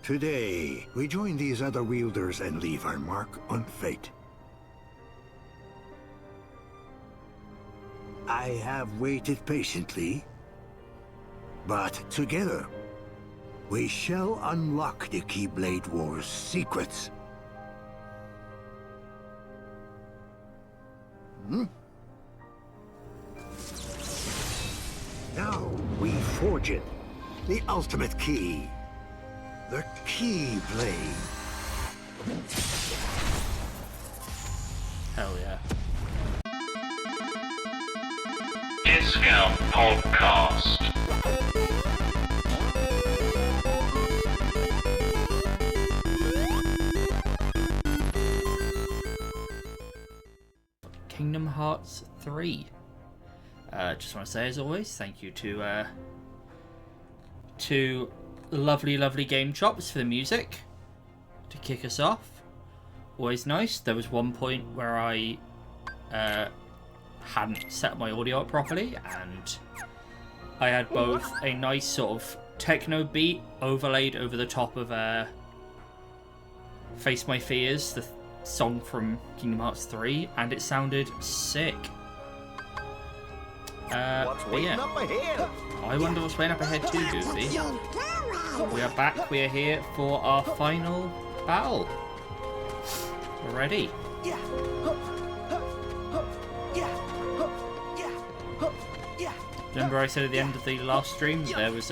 Today, we join these other wielders and leave our mark on fate. I have waited patiently, but together, we shall unlock the Keyblade War's secrets. Now we forge it, the ultimate key, the Keyblade. Hell yeah. Discount Podcast. Kingdom Hearts 3. Just want to say, as always, thank you to lovely Game Chops for the music to kick us off. Always nice. There was one point where I hadn't set my audio up properly, and I had both a nice sort of techno beat overlaid over the top of Face My Fears, the song from Kingdom Hearts 3, and it sounded sick. What's waiting up ahead? I wonder what's waiting up ahead too, Goofy. We are back. We are here for our final battle. We're ready. Remember I said at the end of the last stream there was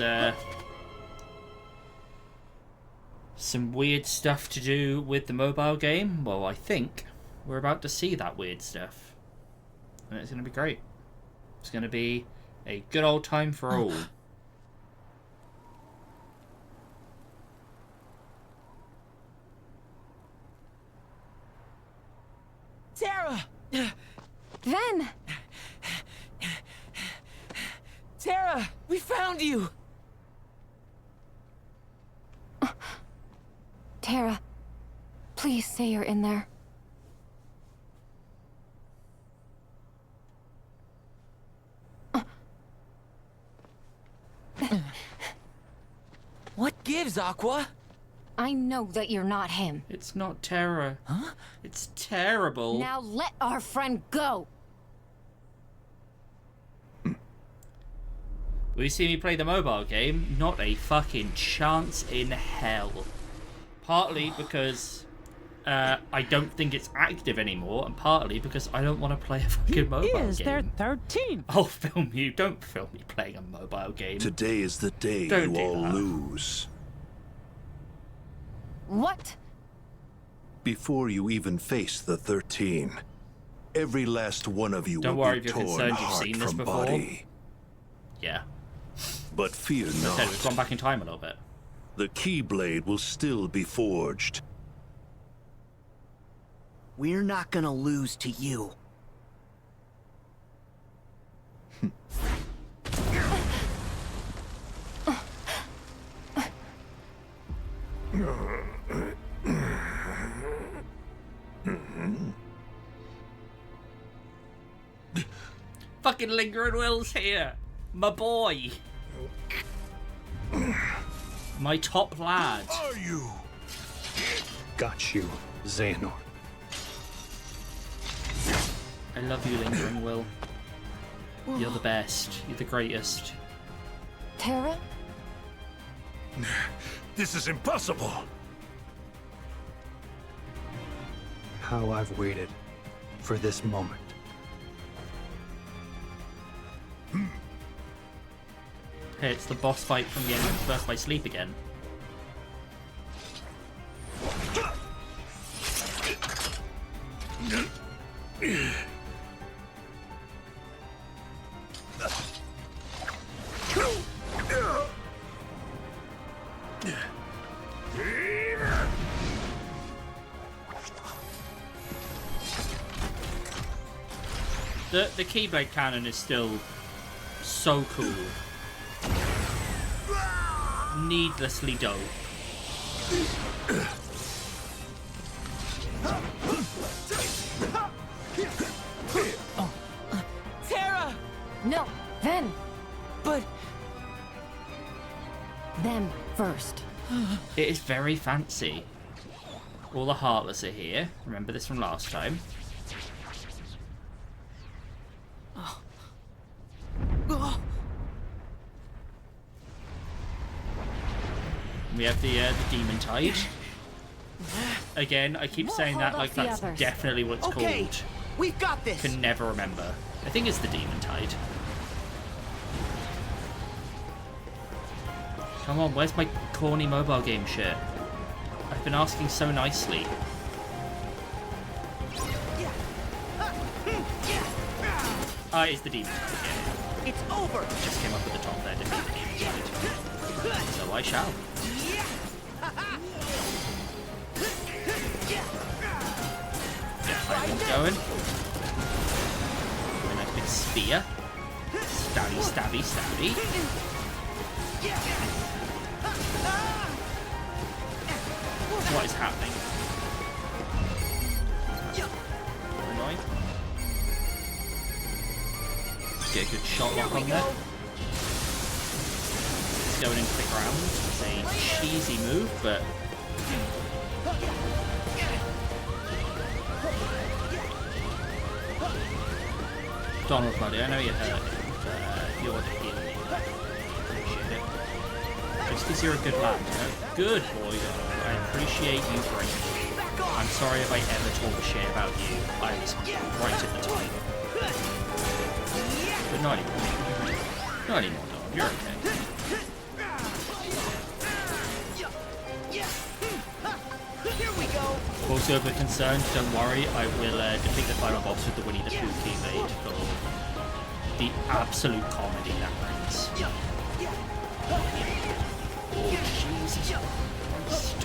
some weird stuff to do with the mobile game? Well, I think we're about to see that weird stuff. And it's going to be great. It's going to be a good old time for all. Terra! Ven! Terra! We found you! Terra, please say you're in there. What gives, Aqua? I know that you're not him. It's not terror. Huh? It's terrible. Now let our friend go! Will you see me play the mobile game? Not a fucking chance in hell. Partly because I don't think it's active anymore, and partly because I don't want to play a fucking mobile game. Is their 13th? I'll film you. Don't film me playing a mobile game. Today is the day Don't you do all that. lose. What? Before you even face the 13, every last one of you Don't will worry be if you're torn concerned, you've heart seen this from before. body. Yeah. But fear I said not, we've gone back in time a little bit. the Keyblade will still be forged. We're not gonna lose to you. Fucking Lingering Will's here. My boy. My top lad. Are you? Got you, Xehanort. I love you, Lingering Will. You're the best. You're the greatest. Terra? This is impossible. How I've waited for this moment. Hey, it's the boss fight from the end of Birth by Sleep again. The Keyblade cannon is still so cool. Needlessly dope. Terra! No, Ven! But Them first. It is very fancy. All the Heartless are here. Remember this from last time. We have the Demon Tide. Again, I keep saying We'll that hold like off the that's others. definitely what it's Okay, called. we've got this. Can never remember. I think it's the Demon Tide. Come on, where's my corny mobile game shirt? I've been asking so nicely. Ah, it's the Demon Tide again. It's over. Just came up at the top there, didn't it? The Demon Tide. So I shall. Yeah, I'm going. A nice big spear. Stabby, stabby, stabby. What is happening? Annoying. Get a good shot lock on there. It's going into the ground. It's a cheesy move, but Donald, buddy, I know you're hurt, but you're the healer. Appreciate it. Just because you're a good lad, you know? Good boy, Donald. I appreciate you greatly. I'm sorry if I ever talk shit about you. I was right at the time. But not anymore. Not anymore, Donald. You're okay. Here we go. Also, if we're concerned, don't worry. I will defeat the final boss with the Winnie the Pooh keyblade for the absolute comedy that brings. Oh, Jesus Christ.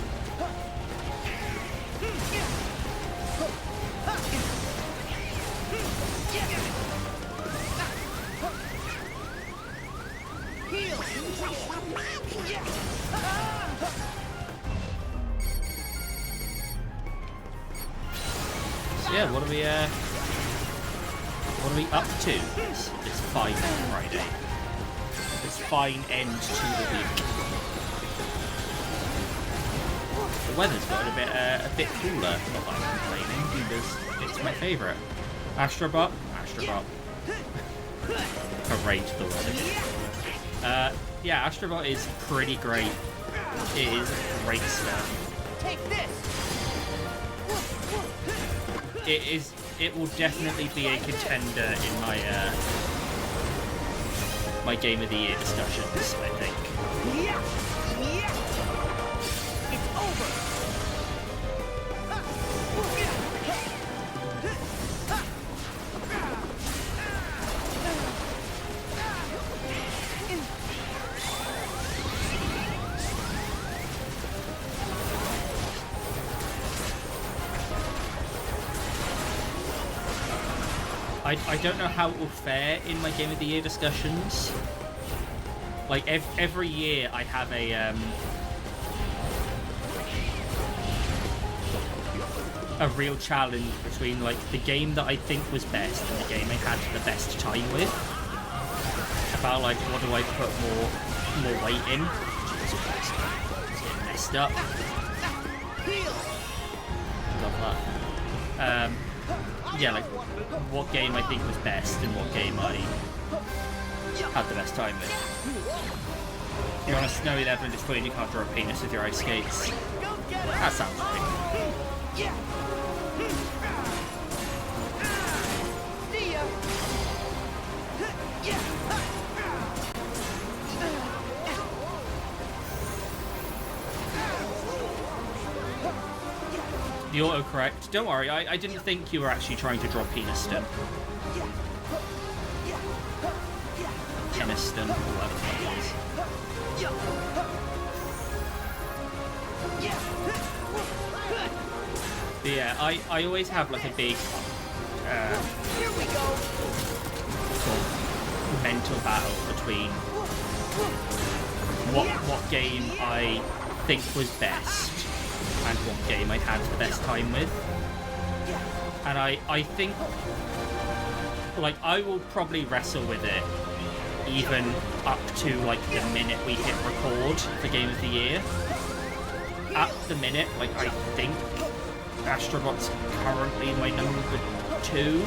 So yeah, what are we up to this fine Friday? This fine end to the week. The weather's got a bit cooler, not that I'm complaining, because it's my favourite. Astrobot. Parade the weather. Yeah, Astrobot is pretty great. It is great stuff. Take this. It will definitely be a contender in my my Game of the Year discussions, I think. It's over. I don't know how it will fare in my Game of the Year discussions. Like, every year I have a real challenge between, like, the game that I think was best and the game I had the best time with. About, like, what do I put more weight in? Jesus Christ. It's getting messed up. Love that. Yeah, like, what game I think was best and what game I had the best time with. You're on a snowy level and disappointed you can't draw a penis with your ice skates. That sounds right. The autocorrect. Don't worry, I didn't think you were actually trying to draw Peniston. Peniston, whatever the fuck it is. But yeah, I always have like a big Here we go. sort of mental battle between what game I think was best and what game I had the best time with. And I think, like, I will probably wrestle with it even up to, like, the minute we hit record for Game of the Year. at the minute, like, I think Astrobot's currently my number 2,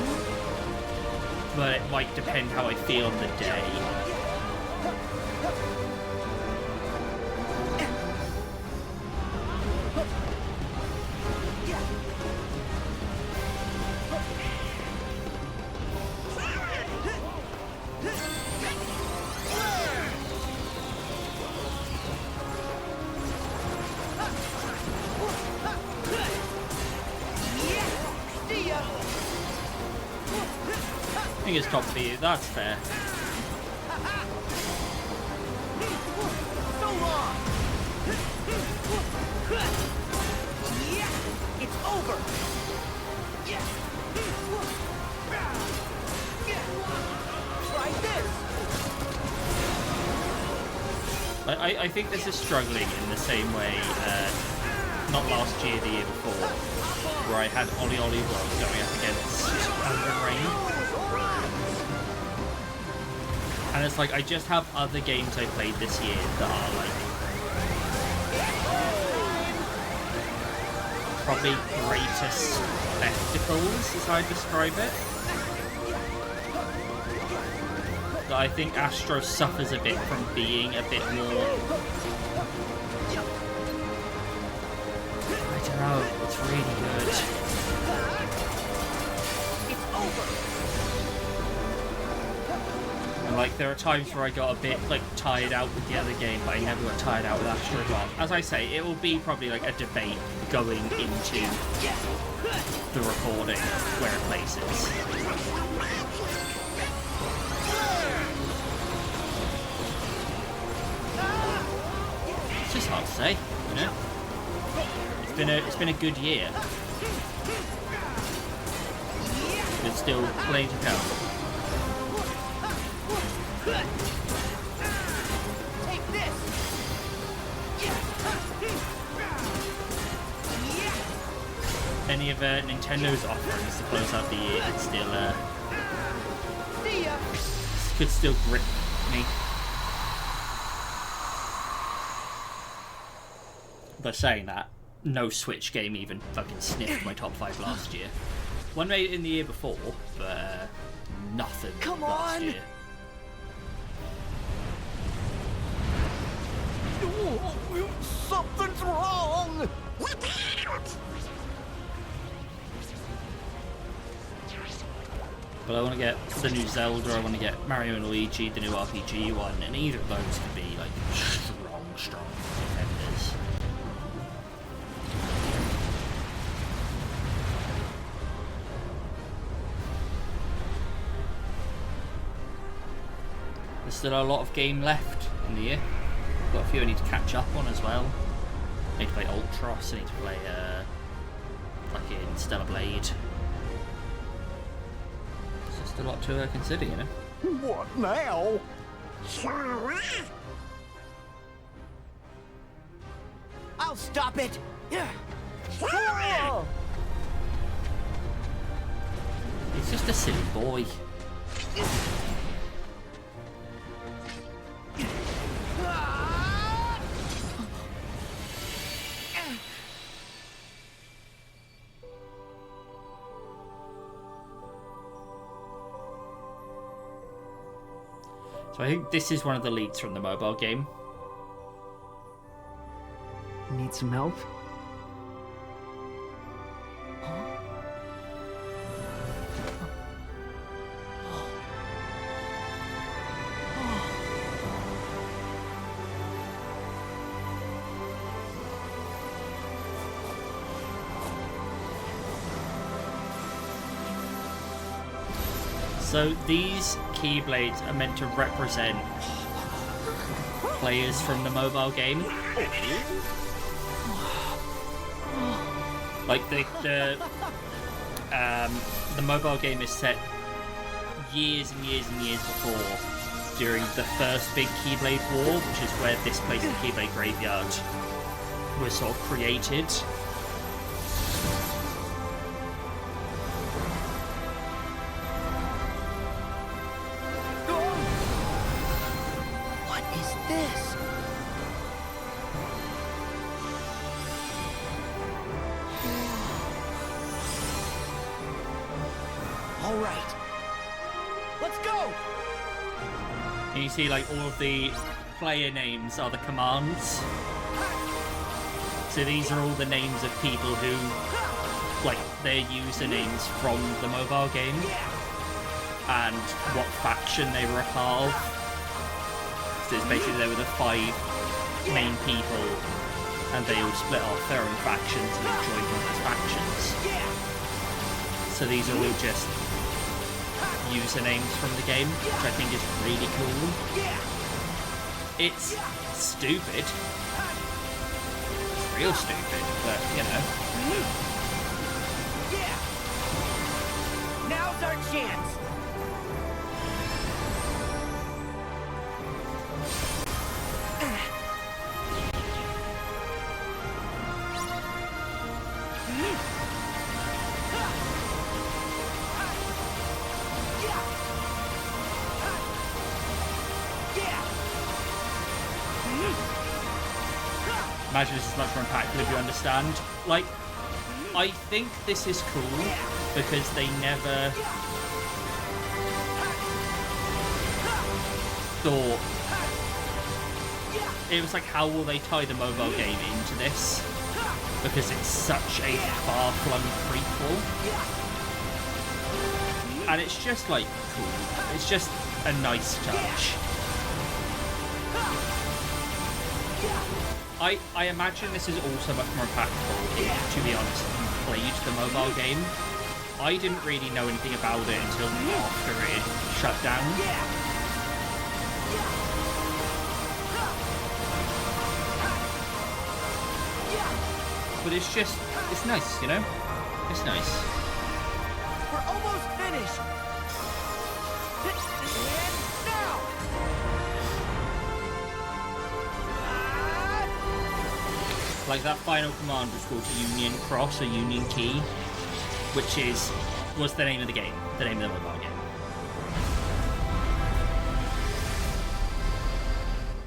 but it might depend how I feel on the day. I think it's top for you, that's fair. So long. It's over. Try this. I think this is struggling in the same way, not last year, the year before, where I had Ollie Ollie World going up against Elden Ring. And it's like, I just have other games I played this year that are like probably greater spectacles, as I describe it. That I think Astro suffers a bit from being a bit more... I don't know, it's really good. It's over. And like, there are times where I got a bit like tired out with the other game, but I never got tired out with Astro Bot. As I say, it will be probably like a debate going into the recording where it places. It's just hard to say, you know. It's been a good year. There's still plenty to come. Take this. Any of Nintendo's offerings to close out the year could still grip me. But saying that, no Switch game even fucking sniffed my top 5 last year. One made it in the year before, but nothing Come last on! year. Something's wrong! But I want to get the new Zelda, I want to get Mario and Luigi, the new RPG one, and either of those could be like strong contenders. There's still a lot of game left in the year. Got a few I need to catch up on as well. I need to play Ultros, I need to play fucking Stellar Blade. It's just a lot to consider, you know. What now? I'll stop it! He's just a silly boy. So I think this is one of the leads from the mobile game. Need some help? So these keyblades are meant to represent players from the mobile game. Like the mobile game is set years and years and years before, during the first big Keyblade War, which is where this place, the Keyblade Graveyard, was sort of created. What is this? All right. Let's go! And you see, like, all of the player names are the commands. So these are all the names of people who, like, their usernames from the mobile game and what faction they were a part of. So it's basically they were the 5 main people and they all split off their own factions and they joined one of those factions. So these are all just usernames from the game, which I think is really cool. It's stupid. It's real stupid, but you know. Now's our chance! Imagine this is much more impactful if you understand. Like, I think this is cool because they never thought. It was like, how will they tie the mobile game into this? Because it's such a far-flung prequel. And it's just, like, cool. It's just a nice touch. I imagine this is also much more impactful if, to be honest, you played the mobile game. I didn't really know anything about it until after it shut down. But it's just, it's nice, you know? It's nice. We're almost finished! And now! Like, that final command was called Union Cross or Union Key, which was the name of the game, the name of the mobile game.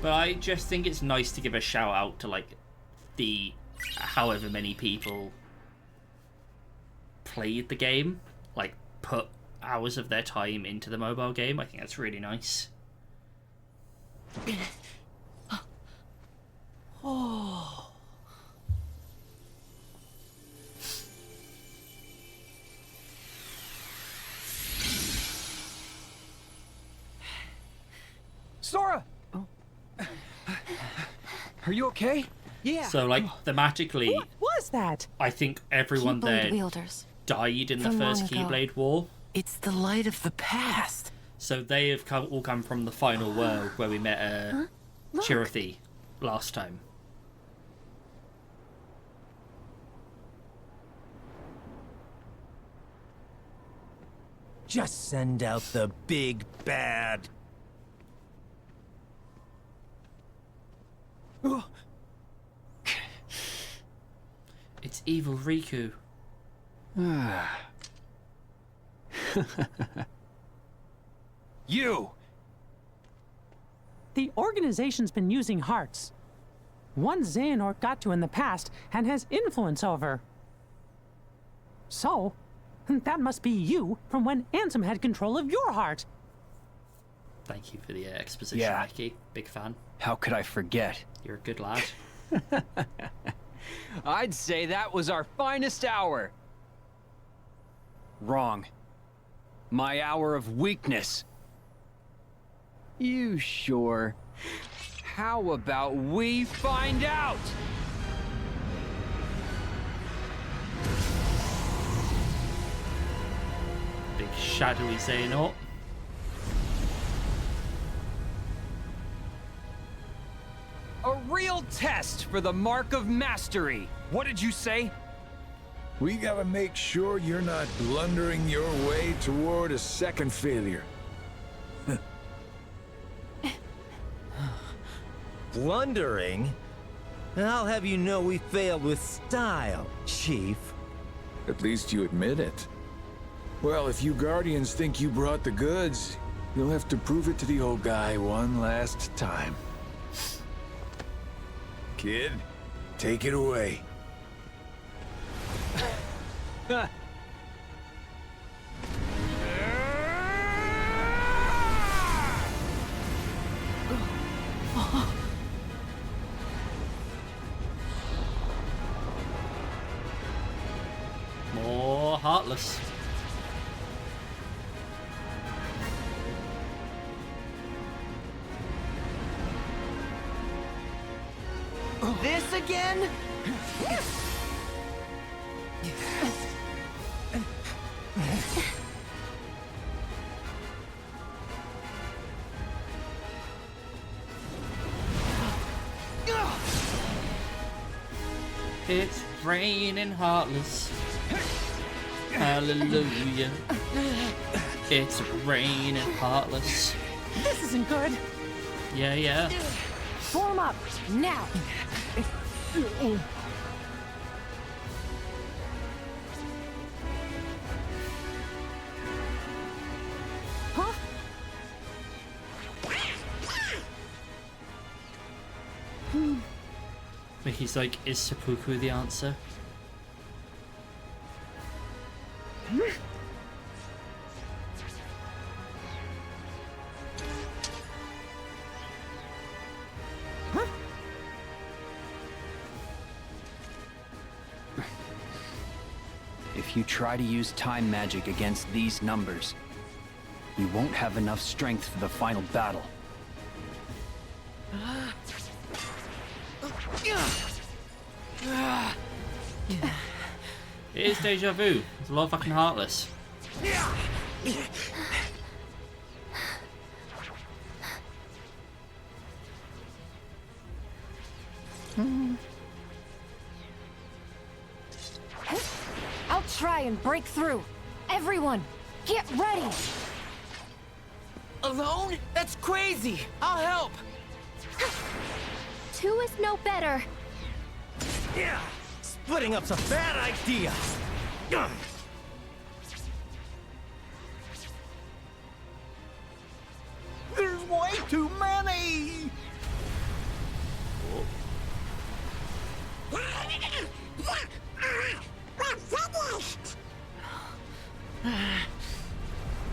But I just think it's nice to give a shout out to, like, the however many people played the game, like, put hours of their time into the mobile game. I think that's really nice. Oh. Sora! Are you okay? Yeah. So, like, thematically, What was that? I think everyone Keyblade there wielders. died in the From first long ago. Keyblade War. It's the light of the past. So they have all come from the final world where we met Look. Chirithy last time. Just send out the big bad. It's evil Riku. You! The organization's been using hearts. One Xehanort got to in the past and has influence over. So, that must be you from when Ansem had control of your heart. Thank you for the exposition, Yeah. Ricky. Big fan. How could I forget? You're a good lad. I'd say that was our finest hour. Wrong. My hour of weakness. You sure? How about we find out? Big shadowy Xehanort. A real test for the mark of mastery. What did you say? We gotta make sure you're not blundering your way toward a second failure. Blundering? I'll have you know we failed with style, Chief. At least you admit it. Well, if you Guardians think you brought the goods, you'll have to prove it to the old guy one last time. Kid, take it away. heartless. This again? It's raining heartless. Hallelujah. It's raining heartless. This isn't good. Yeah, yeah. Form up, now! Huh? Mickey's like, is seppuku the answer? If you try to use time magic against these numbers, you won't have enough strength for the final battle. It is deja vu. It's a lot of fucking heartless. I'll try and break through. Everyone, get ready! Alone? That's crazy! I'll help! Two is no better. Yeah! Splitting up's a bad idea! There's way too many!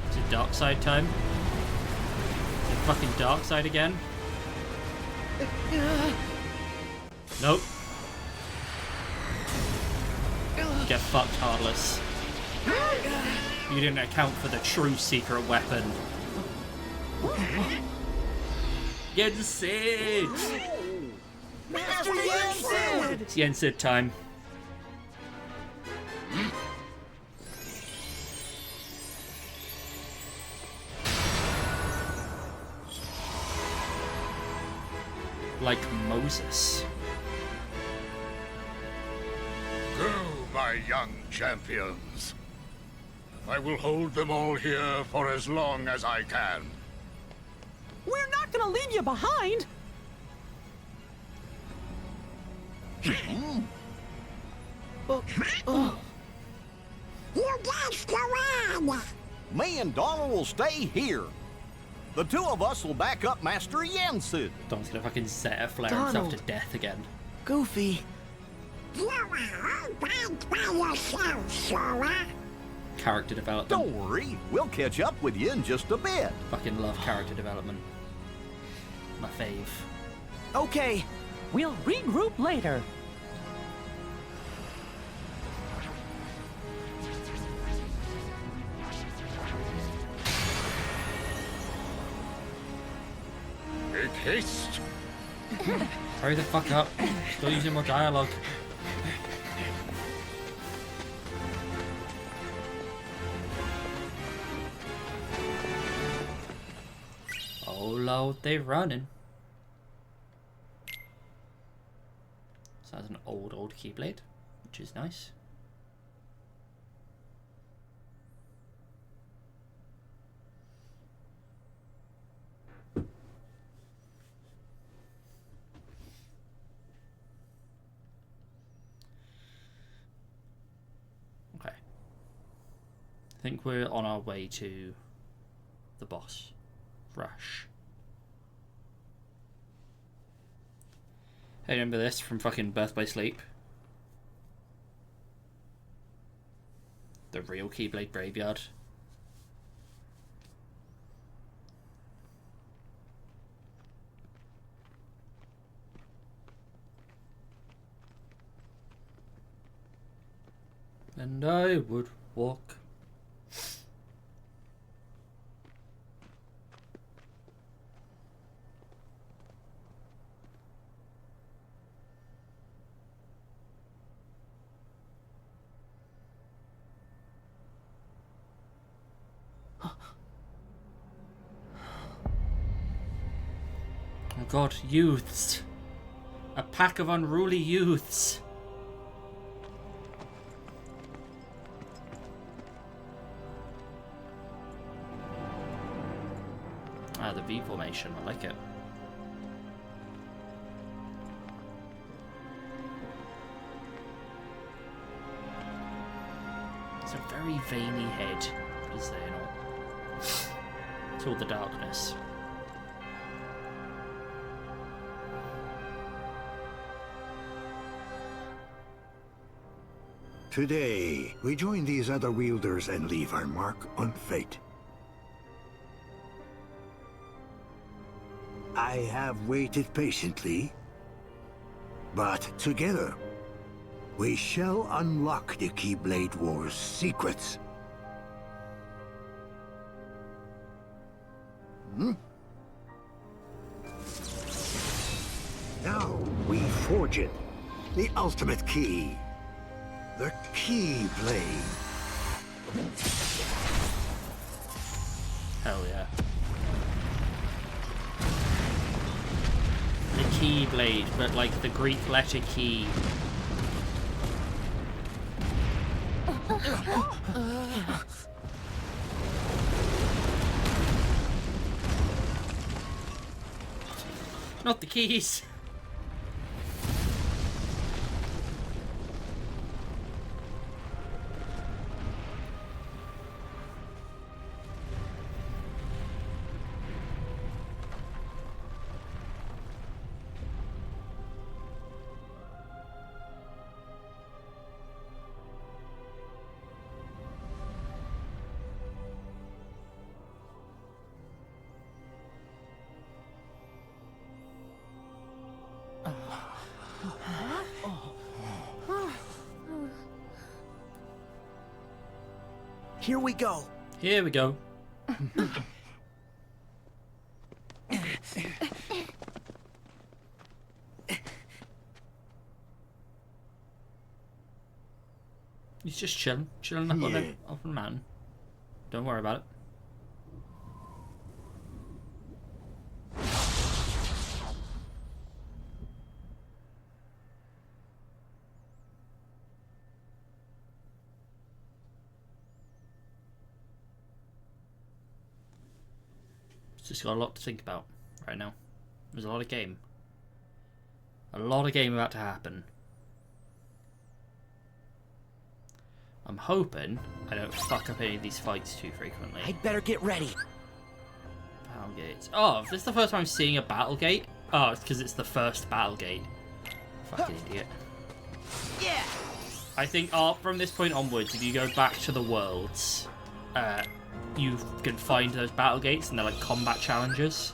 Is it dark side time? Is it fucking dark side again? Nope. Get fucked, heartless. You didn't account for the true secret weapon. Get Sid! Master Yensid! It's Yensid time. Like Moses. Go, my young champions. I will hold them all here for as long as I can. We're not gonna leave you behind. You guys go on. Me and Donald will stay here. The two of us will back up Master Yensid. Don's gonna fucking set a flare himself to death again. Goofy. You are all back by yourself, Sora. Character development. Don't worry, we'll catch up with you in just a bit. Fucking love character development. My fave. Okay. We'll regroup later. Make haste. Hurry the fuck up. Still using more dialogue. Oh lord, they're running. So that's an old Keyblade, which is nice. Okay. I think we're on our way to the boss. Rush. Hey, remember this from fucking Birth by Sleep? The real Keyblade Graveyard. And I would walk. Oh god, youths. A pack of unruly youths. Ah, the V formation, I like it. It's a very veiny head, is there not? It's all the darkness. Today, we join these other wielders and leave our mark on fate. I have waited patiently, but together, we shall unlock the Keyblade War's secrets. Now, we forge it. The ultimate key. The Keyblade. Hell yeah. The Keyblade, but like the Greek letter key. Not the keys. Here we go. Here we go. He's just chilling up on a man. Don't worry about it. Just got a lot to think about right now. There's a lot of game. A lot of game about to happen. I'm hoping I don't fuck up any of these fights too frequently. I'd better get ready. Battle gates. Oh, this is the first time I'm seeing a battle gate? Oh, it's because it's the first battle gate. Fucking idiot. Yeah. I think from this point onwards, if you go back to the worlds, you can find those battle gates and they're like combat challenges.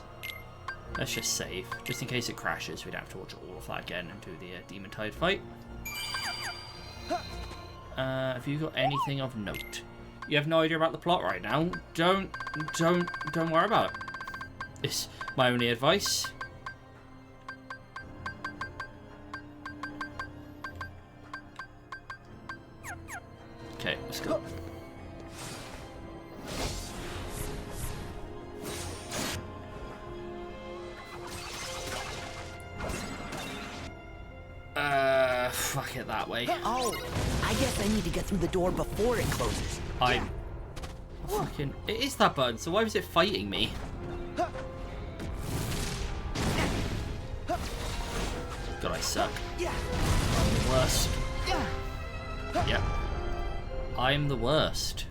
Let's just save, just in case it crashes. We don't have to watch all of that again and do the Demon Tide fight. Have you got anything of note? You have no idea about the plot right now. Don't worry about it. It's my only advice. Okay, let's go. Fuck it that way. Oh, I guess I need to get through the door before it closes. Fucking... It is that button, so why was it fighting me? God, I suck. I'm the worst. Yep. I'm the worst.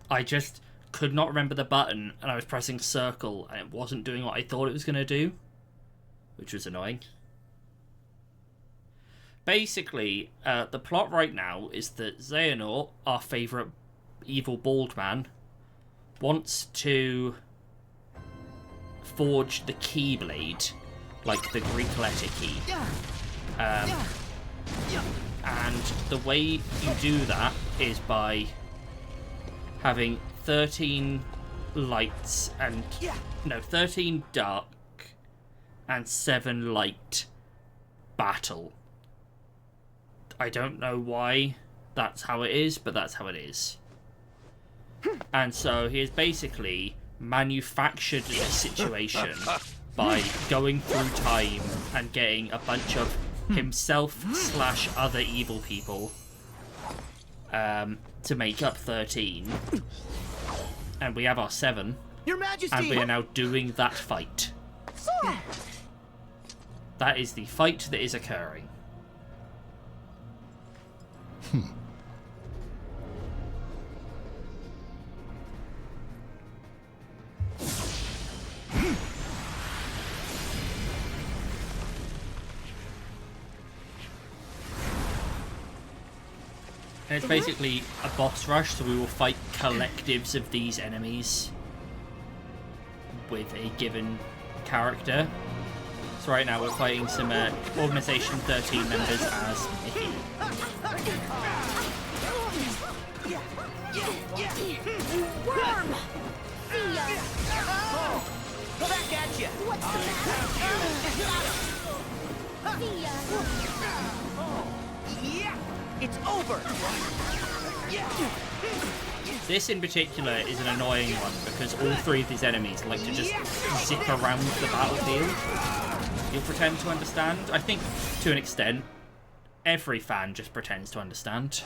I just could not remember the button, and I was pressing circle, and it wasn't doing what I thought it was going to do, which was annoying. Basically, the plot right now is that Xehanort, our favourite evil bald man, wants to forge the Keyblade, like the Greek letter key. And the way you do that is by having 13 lights and... No, 13 dark and 7 light battle. I don't know why that's how it is, but that's how it is. And so he has basically manufactured this situation by going through time and getting a bunch of himself / other evil people to make up 13. And we have our 7. Your Majesty! And we are now doing that fight. That is the fight that is occurring. And it's basically a boss rush, so we will fight collectives of these enemies with a given character. So right now we're fighting some Organization 13 members as Mickey. Worm! See ya! Go back at ya! What's the matter? See ya! Yeah! It's over! This in particular is an annoying one because all 3 of these enemies like to just zip around the battlefield. You'll pretend to understand. I think to an extent, every fan just pretends to understand.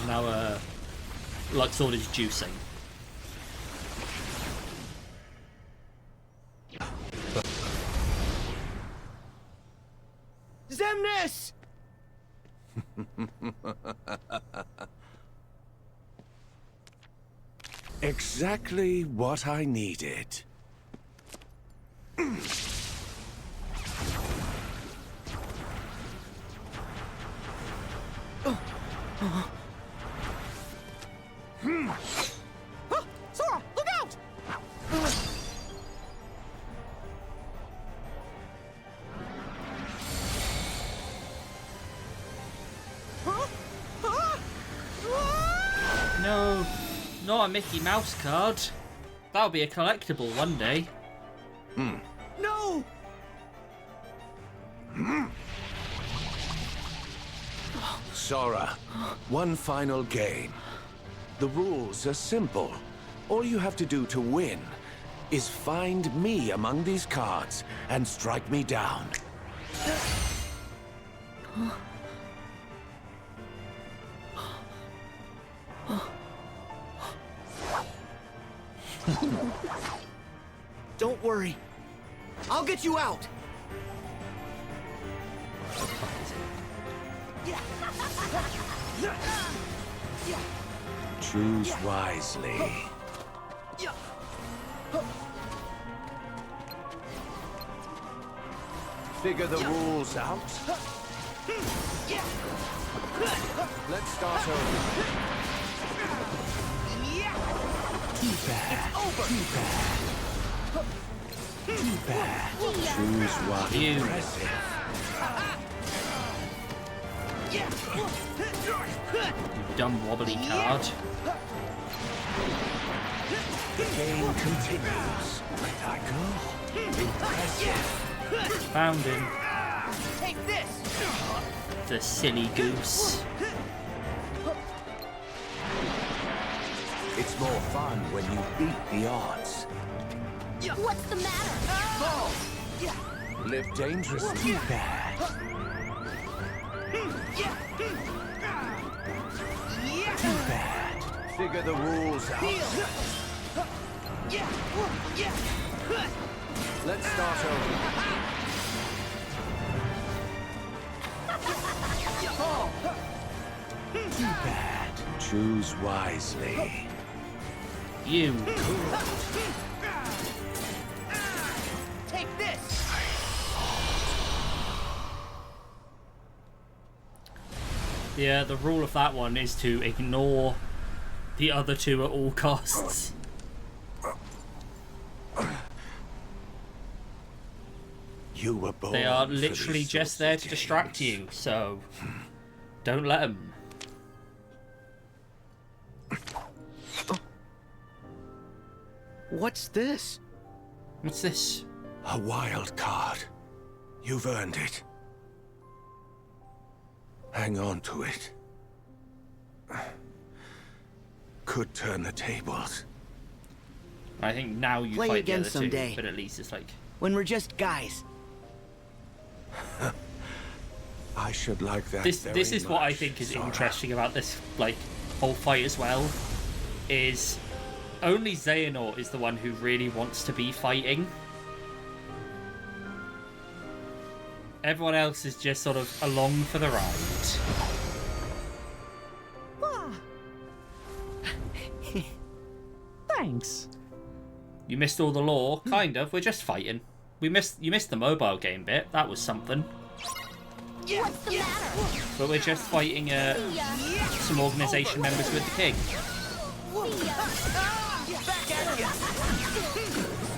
Now, Luxord is juicing. Xemnas! Exactly what I needed. Sora, look out! No, not a Mickey Mouse card. That'll be a collectible one day. No! Sora, one final game. The rules are simple. All you have to do to win is find me among these cards and strike me down. Don't worry. I'll get you out. Choose wisely. Figure the rules out. Let's start over. Too bad. Too bad. Too bad. Choose one. Impressive. You dumb wobbly card. The game continues. I go. Impressive. Found him. Take this. The silly goose. It's more fun when you beat the odds. What's the matter? Live dangerously. Too bad. Too bad. Figure the rules out. Let's start over. Too bad. Choose wisely. You. Yeah, the rule of that one is to ignore the other two at all costs. You were born They are for literally these just sorts there of to distract games. you, so don't let them. What's this? What's this? A wild card. You've earned it. Hang on to it. Could turn the tables. I think now you Play fight again the other someday. two, but at least it's like... When we're just guys. I should like that. This is what I much, think is Sora. interesting about this like whole fight as well, is only Xehanort is the one who really wants to be fighting. Everyone else is just sort of along for the ride. Thanks. You missed all the lore, kind of. We're just fighting. You missed the mobile game bit. That was something. What's the matter? But we're just fighting some organization members with the king. Back at ya!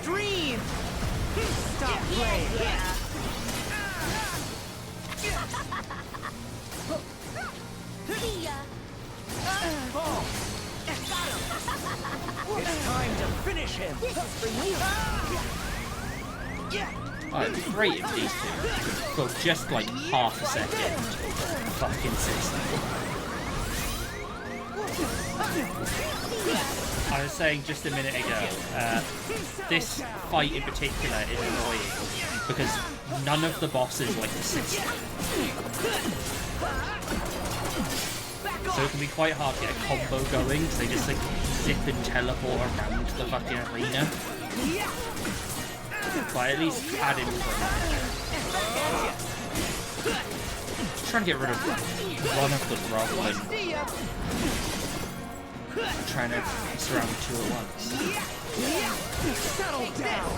Dream! Stop playing! It's time to finish him! This is for you. Oh, it'd be great if these two, well, just like half a second, fucking system. I was saying just a minute ago, this fight in particular is annoying because none of the bosses like the system. So it can be quite hard to get a combo going because they just like zip and teleport around the fucking arena. But at least add in for a trying to get rid of one of them rather than trying to surround two at once. Settle down!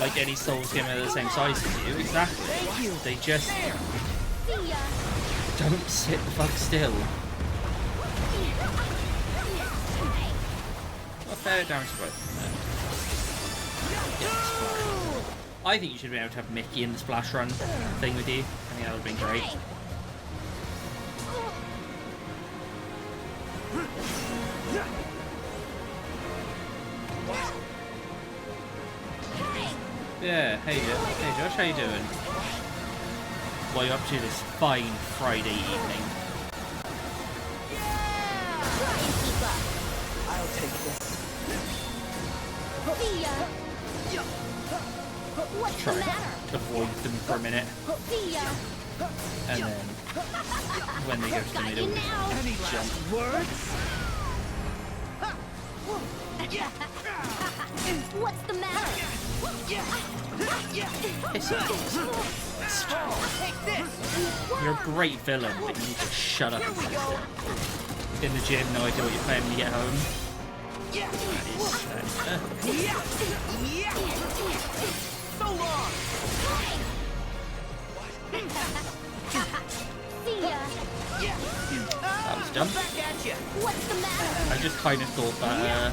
Like any Souls game are the same size as you, exactly. They just don't sit the fuck still. Not fair damage to both. I think you should be able to have Mickey in the splash run thing with you. I think that would have been great. Yeah, hey Josh, how you doing? What are you up to this fine Friday evening? I'll take this. What's Try the to matter? avoid them for a minute, and then when they go to the middle, jump. What's the matter? You're a great villain, but you need to shut up and sit still. In the gym, no idea what you're playing when you get home. That So long! That was dumb. What's the matter? I just kind of thought that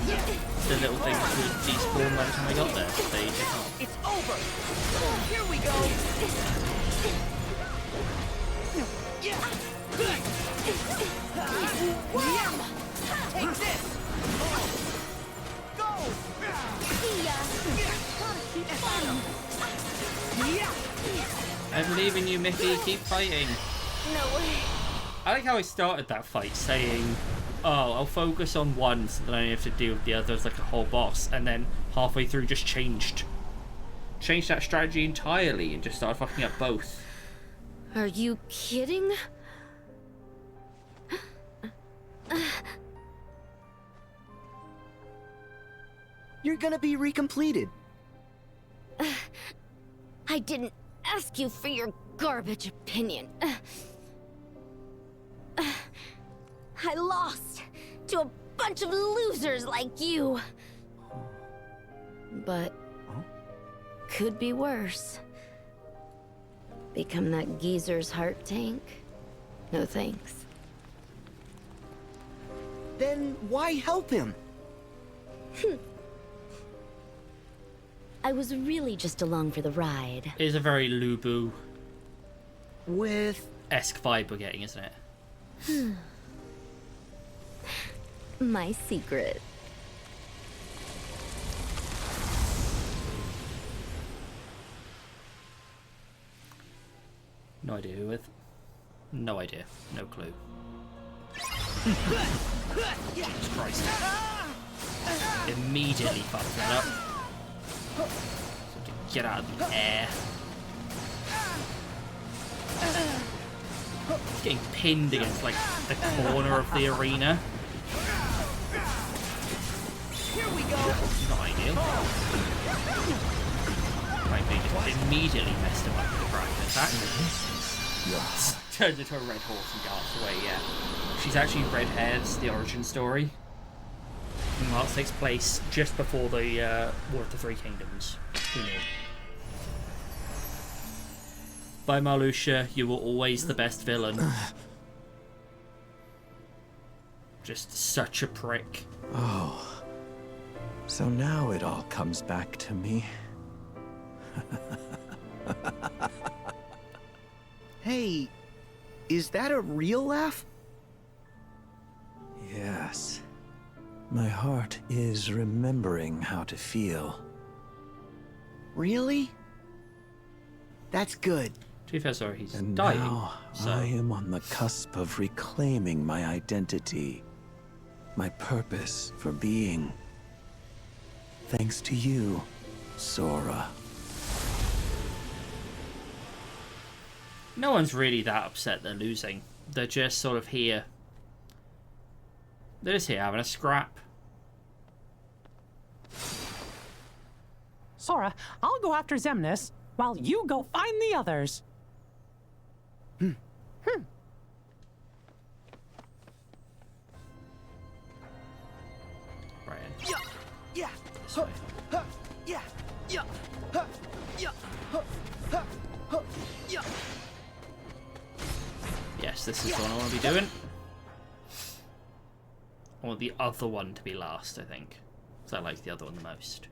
the little things would despawn by the time I got there. They did not. It's over! Here we go! Take this! Go! I believe in you, Mickey. Keep fighting. No way. I like how I started that fight saying, oh, I'll focus on one so that I don't have to deal with the others like a whole boss, and then halfway through just changed that strategy entirely and just started fucking up both. Are you kidding? You're gonna be recompleted. I didn't ask you for your garbage opinion. I lost to a bunch of losers like you. But could be worse. Become that geezer's heart tank? No thanks. Then why help him? I was really just along for the ride. It is a very Lubu With... esque vibe we're getting, isn't it? My secret. No idea who with. No idea. No clue. Jesus Christ. Immediately fucked that up. So to get out of the air. It's getting pinned against like the corner of the arena. Here we go. Not ideal. Like they just immediately messed him up with the dragon attack. Turns into a red horse and darts away, yeah. She's actually red-haired, it's the origin story. And that takes place just before the War of the Three Kingdoms. Who knew? By Marluxia, you were always the best villain. Just such a prick. Oh. So now it all comes back to me. Hey, is that a real laugh? Yes. My heart is remembering how to feel. Really? That's good. To be fair, sorry, he's And dying. now So I am on the cusp of reclaiming my identity, my purpose for being. Thanks to you, Sora. no one's really that upset they're losing. They're just sort of here. They're just here having a scrap. Sora, I'll go after Xemnas, while you go find the others. Right in. Yeah, yeah, This way. yeah, yeah, yeah, yeah. Yes, this is the one I want to be doing. I want the other one to be last, I think. Because I like the other one the most.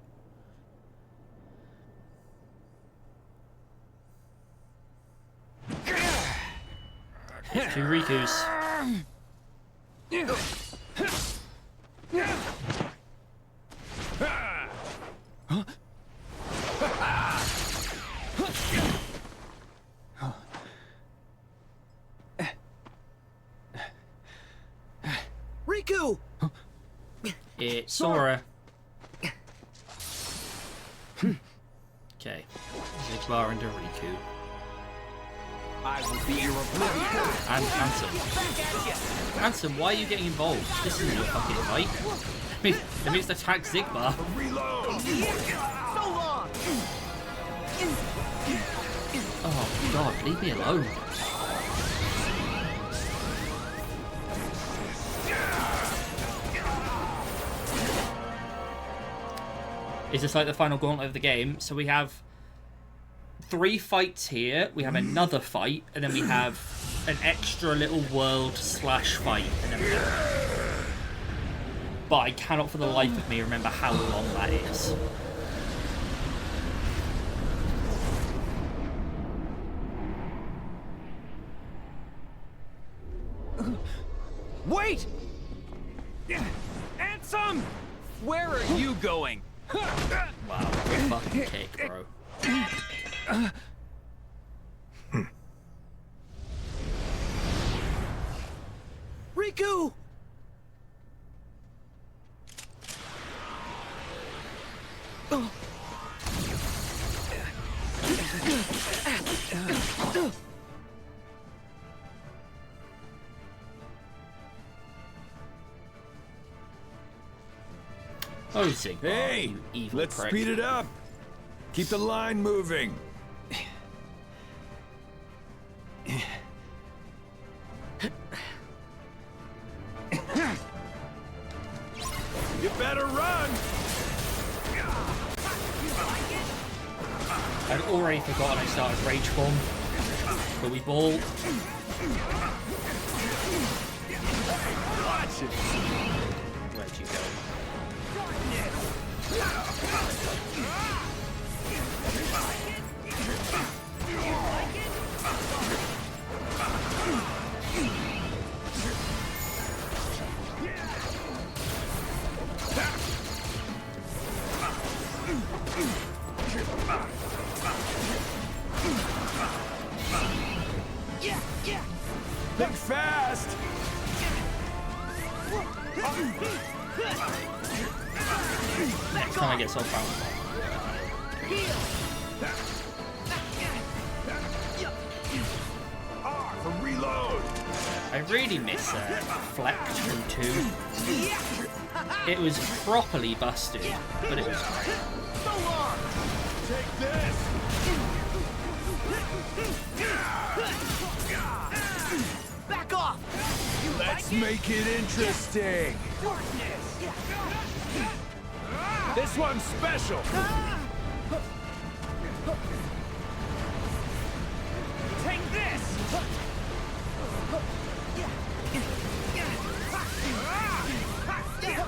There's 2 Rikus. Riku! It's Sora. Okay. Zigbar and Riku. I will be your oblivion. And Ansem. Ansem, why are you getting involved? This isn't your fucking fight. Let me just attack Zigbar. So long! Oh god, leave me alone. Is this like the final gauntlet of the game? So we have 3 fights here, we have another fight, and then we have an extra little world / fight, and then we have... But I cannot for the life of me remember how long that is. Wait! Ansem! Where are you going? Wow, good fucking kick, bro. Riku! Oh, Zigbar, Hey, you evil let's prick. speed it up. Keep the line moving. You better run. I'd already forgotten I started Rage Form, but we ball. Where'd you go? Think fast! Next time I get soul power. Reload! I really miss Flex from 2. It was properly busted, but it was great. Take this! Back off! Let's make it interesting! This one's special! Take this!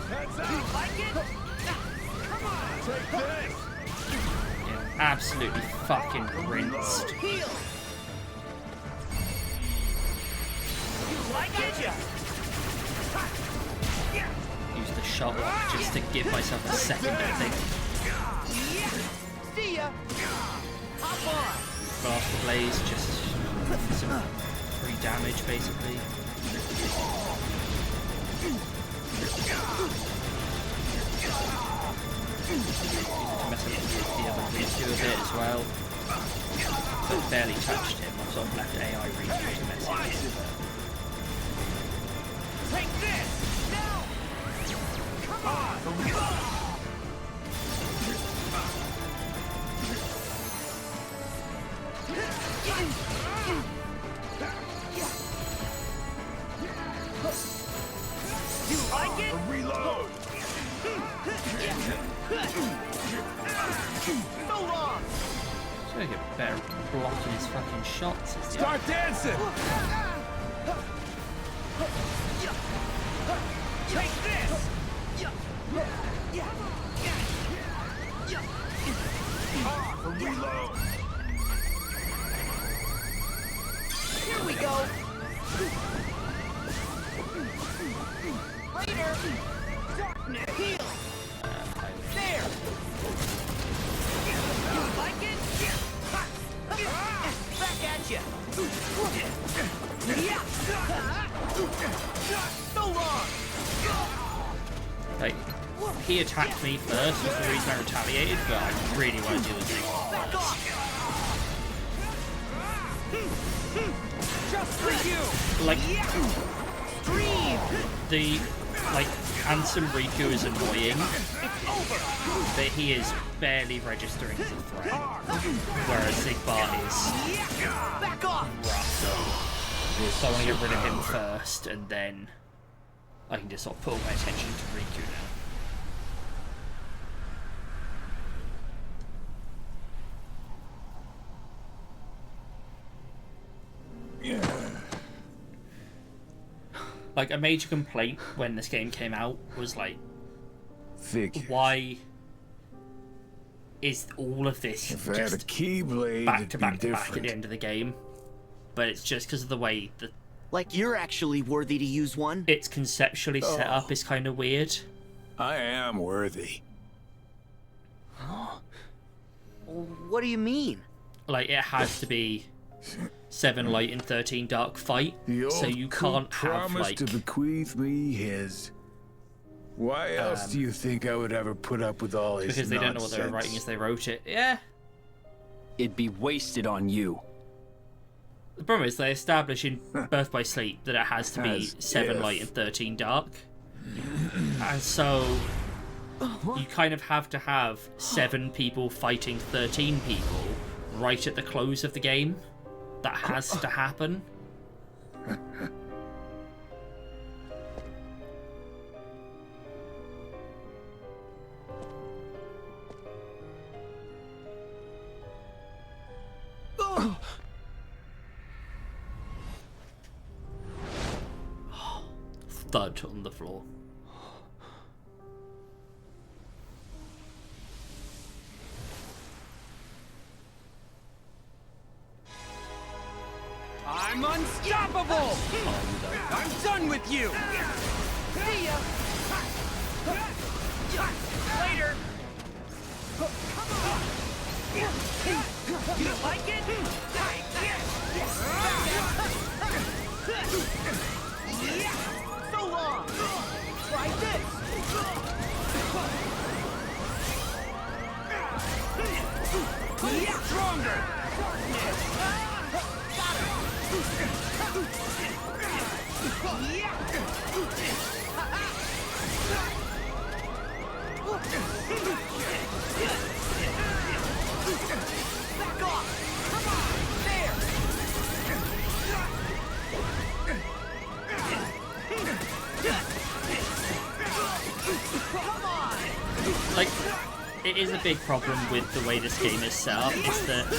Heads up! Like it? Come on! Take this! Yeah, absolutely fucking rinsed. Heal! You like it? Use the shot lock just to give myself a second, I think. See ya! Hop on! Blast the blaze, just some free damage basically. Use it to mess up the other Riku a bit as well. But barely touched him, I've sort of left AI Riku to mess him with. Take this! Now! Come on! You like it? Reload! So long! He's gonna get better blocking his fucking shots. Start dancing! Take this! Reload! Here we go! Later! Darkness! Heal! There! You like it? Back at ya! So long! Like, he attacked me first, was the reason I retaliated, but I really want to do his thing first. Just for you! Like, Dream! the, like, handsome Riku is annoying, but he is barely registering as a threat, whereas Zigbar is Back off! rough. So I want to get rid of him first, and then I can just sort of put all my attention to Riku now. Like, a major complaint when this game came out was like, why is all of this If I had a keyblade, back it'd to be back to back at different. the end of the game? But it's just because of the way that Like you're actually worthy to use one? it's conceptually set up is kind of weird. I am worthy. What do you mean? Like, it has to be 7 light and 13 dark fight, The so old you coot can't have promised like to bequeath me his. Why else do you think I would ever put up with all his because they don't know what they were nonsense? writing as they wrote it. Yeah. It'd be wasted on you. The problem is they establish in Birth by Sleep that it has to be As 7 if. light and 13 dark. And so you kind of have to have 7 people fighting 13 people right at the close of the game. That has to happen. thud on the floor. I'm unstoppable! I'm done with you! See ya! Later! You like it? So long! Try this! Stronger! Back off! Come on! There! Come on! Like, it is a big problem with the way this game is set up, is that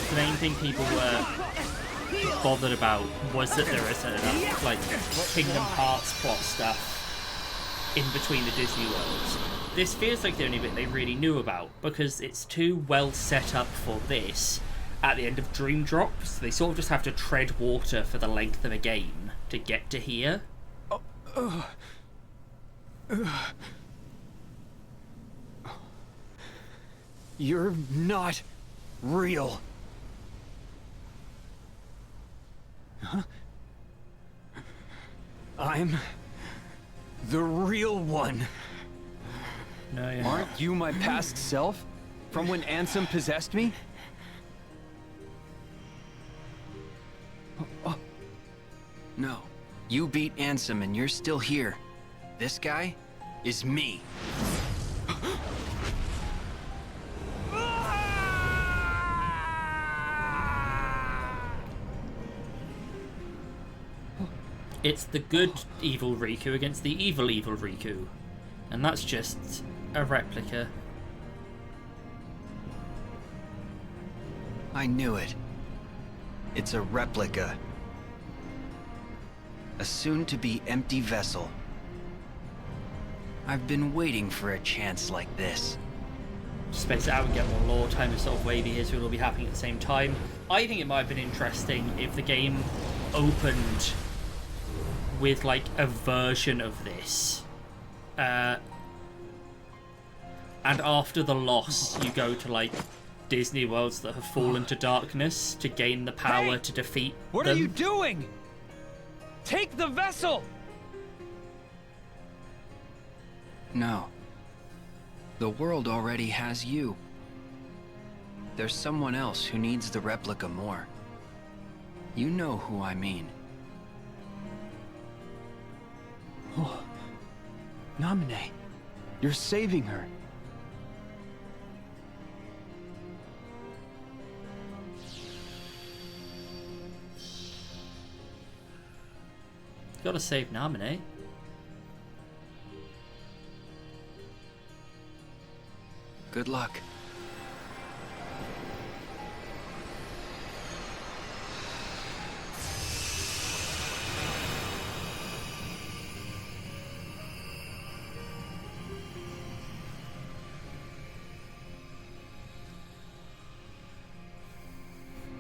the main thing people were bothered about was that there isn't enough, like, Kingdom Hearts plot stuff in between the Disney worlds. This feels like the only bit they really knew about, because it's too well set up for this at the end of Dream Drop, so they sort of just have to tread water for the length of a game to get to here. You're not real. Huh? I'm the real one. No, yeah. Aren't you my past self? From when Ansem possessed me? No. You beat Ansem and you're still here. This guy is me. It's the good evil Riku against the evil Riku. And that's just a replica. I knew it. It's a replica. A soon-to-be empty vessel. I've been waiting for a chance like this. Space it out and get more lore time and sort of wavy here so it'll all be happening at the same time. I think it might have been interesting if the game opened with like a version of this. And after the loss, you go to like Disney worlds that have fallen to darkness to gain the power to defeat What them. are you doing? Take the vessel! No. The world already has you. There's someone else who needs the replica more. You know who I mean. Oh. Namine, you're saving her. Gotta save Namine. Good luck.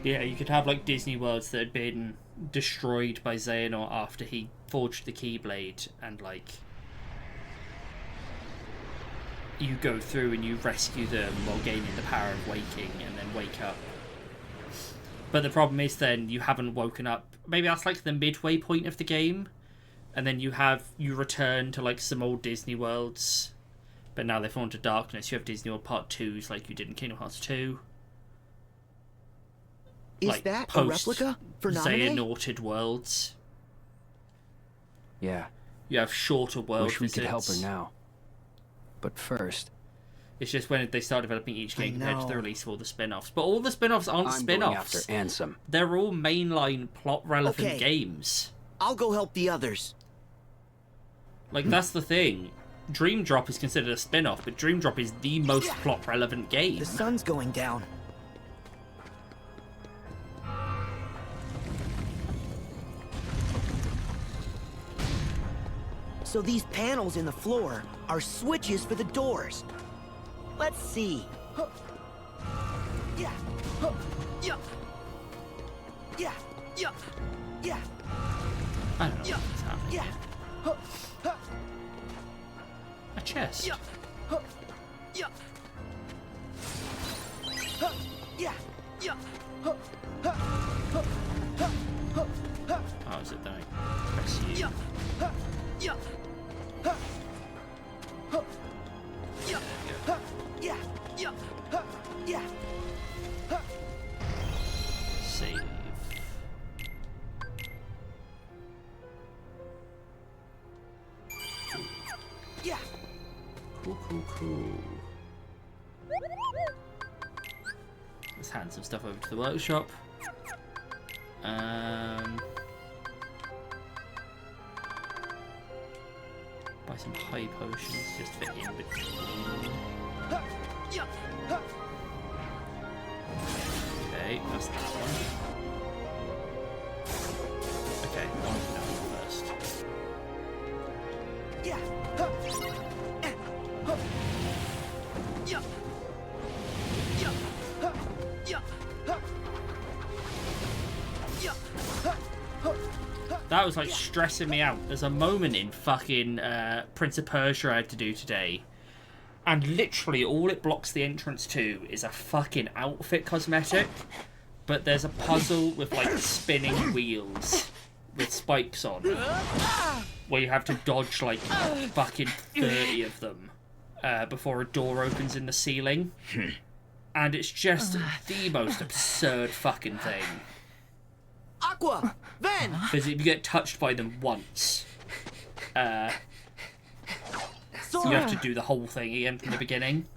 Yeah, you could have like Disney worlds that had been destroyed by Xehanort after he forged the Keyblade, and like you go through and you rescue them while gaining the power of waking, and then wake up. But the problem is then you haven't woken up. Maybe that's like the midway point of the game, and then you return to like some old Disney worlds, but now they've fallen to darkness. You have Disney World Part 2s like you did in Kingdom Hearts 2. Is like that a replica for Namine? Xehanorted worlds. Yeah. You have shorter world Wish we visits. could help her now. But first... It's just when they start developing each game compared to the know. release of all the spin-offs. But all the spin-offs aren't I'm spin-offs. going after Ansem. They're all mainline plot-relevant Okay. games. I'll go help the others. Like, that's the thing. Dream Drop is considered a spin-off, but Dream Drop is the most plot-relevant game. The sun's going down. So these panels in the floor are switches for the doors. Let's see. Yeah. Yeah. Yeah. Yeah. Yeah. I don't know what's happening. Yeah. A chest. Yeah. Yeah. Yeah. Yeah. Oh, is it that I press you? Yeah. Yeah. Yeah. Yeah. Yeah. Yeah. Save. Yeah. Cool. Let's hand some stuff over to the workshop. Buy some high potions just for in between. Okay, that's that one. Okay, on to that one first. Yeah. Yeah. Yeah. Yeah. That was like stressing me out. There's a moment in fucking Prince of Persia I had to do today, and literally all it blocks the entrance to is a fucking outfit cosmetic, but there's a puzzle with like spinning wheels with spikes on, where you have to dodge like fucking 30 of them before a door opens in the ceiling. And it's just the most absurd fucking thing. Aqua! Ven! Because if you get touched by them once, you have to do the whole thing again from the beginning.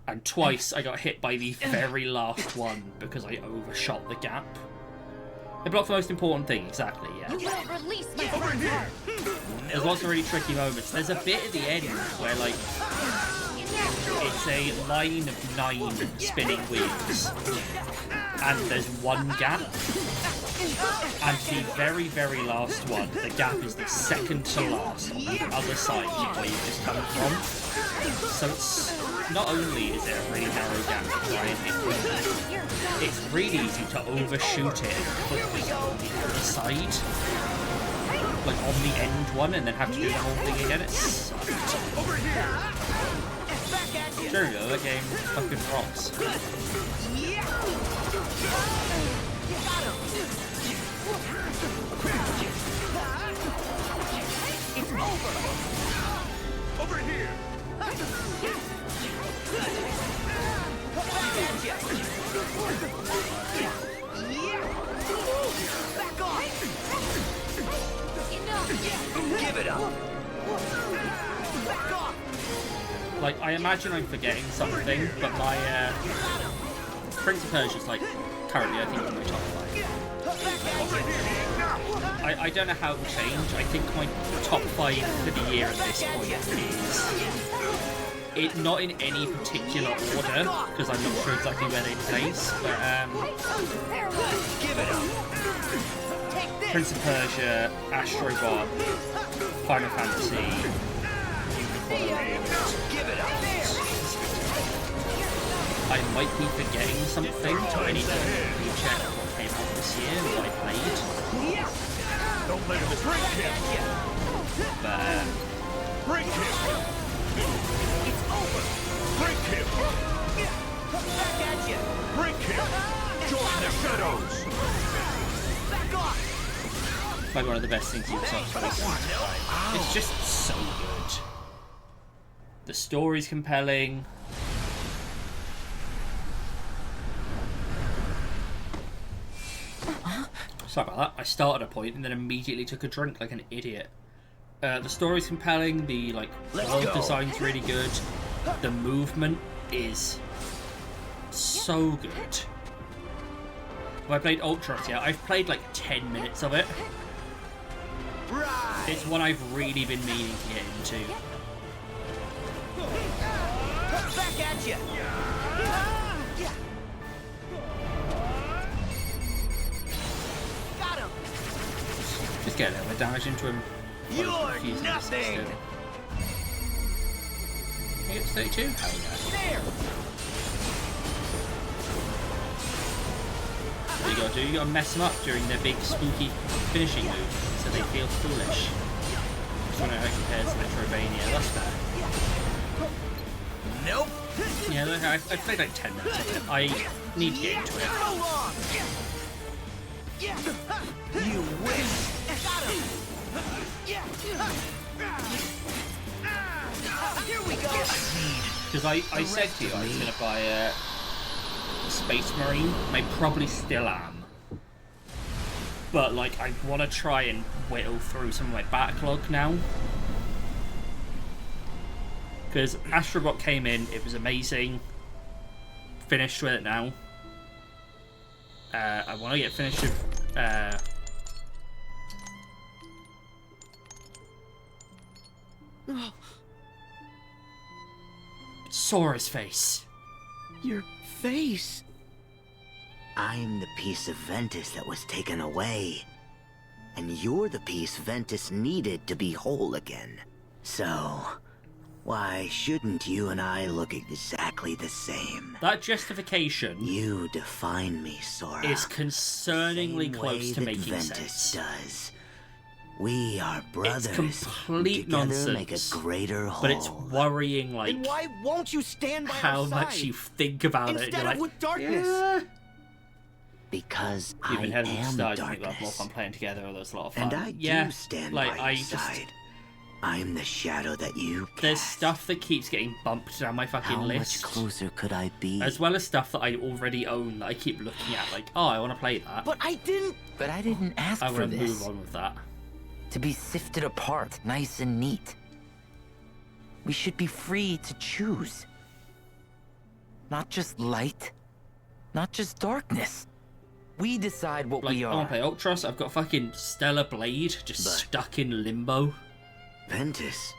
And twice I got hit by the very last one because I overshot the gap. It blocked the most important thing, exactly, yeah. You will release my friend's heart. There's lots of really tricky moments. There's a bit at the end where, like, it's a line of 9 spinning wheels, and there's one gap, and the very, very last one, the gap is the second to last on the other side where you've just come from. So it's not only is it a really narrow gap to try and hit with, it's really easy to overshoot it and quickly go on the other side, like on the end one, and then have to do the whole thing again. It's Over here. There we go, that game fucking rocks. It's over. Over here. Back off. Give it up. Back off. Like, I imagine I'm forgetting something, but my Prince of Persia's like currently I think on my top 5. I don't know how it will change. I think my top 5 for the year at this point is not in any particular order because I'm not sure exactly where they place, but Prince of Persia, Asteroid Bot, Final Fantasy, I might be forgetting something, so I need to recheck what came out this year, what I played. Don't let him break him. But Break him. It's over. Break him. Back at you. Break him. Join the shadows. Back off. like one of the best things Ubisoft's released. It's just so good. The story's compelling. Sorry about that. I started a point and then immediately took a drink like an idiot. The story's compelling. The world design's really good. The movement is so good. Have I played Ultra yet? I've played like 10 minutes of it. Right. It's one I've really been meaning to get into. Back at you. Just get a little bit of damage into him. You're nothing! You get 32? Hell yeah. There! What you gotta do? You gotta mess them up during their big spooky finishing move so they feel foolish. Just wondering how it compares to Metroidvania. That's fair. Nope. Yeah, look, I played like 10 minutes of it. I need to get into it. You win. Got him. Here we go. Because I said to you I was gonna buy a Space Marine. I probably still am. But like I want to try and whittle through some of my backlog now. Because Astrobot came in, it was amazing. Finished with it now. I want to get finished with Sora's face. Your face. I'm the piece of Ventus that was taken away. And you're the piece Ventus needed to be whole again. So, why shouldn't you and I look exactly the same? That justification You define me, Sora. is concerningly Same close way to that making Ventus sense. does. We are brothers. It's complete Together nonsense. make a greater whole. But it's worrying, like, Then why won't you stand by how our much side? you think about it. Instead You're of like, with darkness. yeah. Because You've been I heading to am stars, I think we'll have more darkness. fun playing together, although it's a lot of fun. And I yeah, do stand like, by I your just, side. I'm the shadow that you There's stuff that keeps getting bumped down my fucking How list. much closer could I be? As well as stuff that I already own that I keep looking at, like, oh, I want to play that. But I didn't ask I for want to this. move on with that. To be sifted apart, nice and neat. We should be free to choose. Not just light, not just darkness. We decide what Like, we I are. want to play Ultros, I've got fucking Stellar Blade just stuck in limbo. Ventus,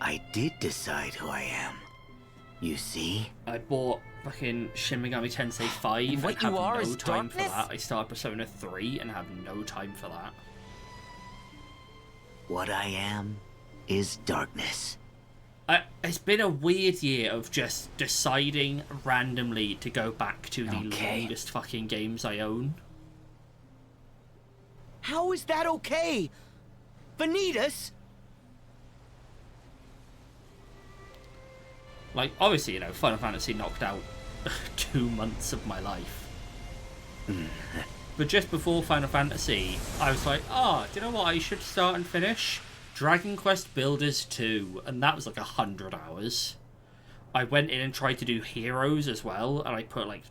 I did decide who I am. You see? I bought fucking Shin Megami Tensei 5 and what have you are no is time for darkness? that. I started Persona 3 and have no time for that. What I am is darkness. It's been a weird year of just deciding randomly to go back to the longest fucking games I own. How is that okay? Vanitas? Like, obviously, you know, Final Fantasy knocked out 2 months of my life. But just before Final Fantasy, I was like, oh, do you know what I should start and finish? Dragon Quest Builders 2, and that was like 100 hours. I went in and tried to do Heroes as well, and I put like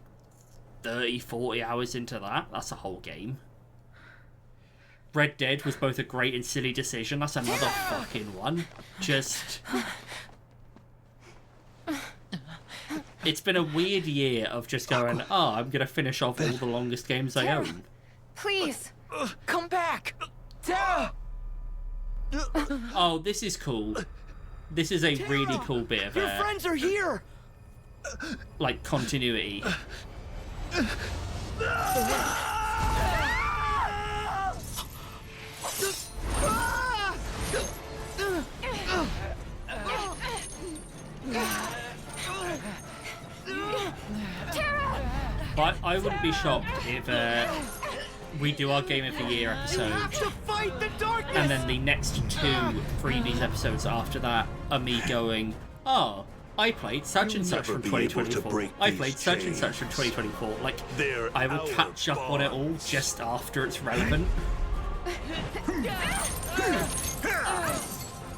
30, 40 hours into that. That's a whole game. Red Dead was both a great and silly decision. That's another fucking one. Just... It's been a weird year of just going, oh, I'm going to finish off all the longest games I own. Please! Come back! Tara! Oh, this is cool. This is a really cool bit of Your friends are here! like continuity. But I wouldn't be shocked if we do our Game of the Year episode, Fight the darkness! and then the next 2 freebies episodes after that are me going, oh, I played such and such from You'll never be able to 2024. break I these played such and such from chains. 2024. Like, They're I will our catch up on it all bonds. just after it's relevant.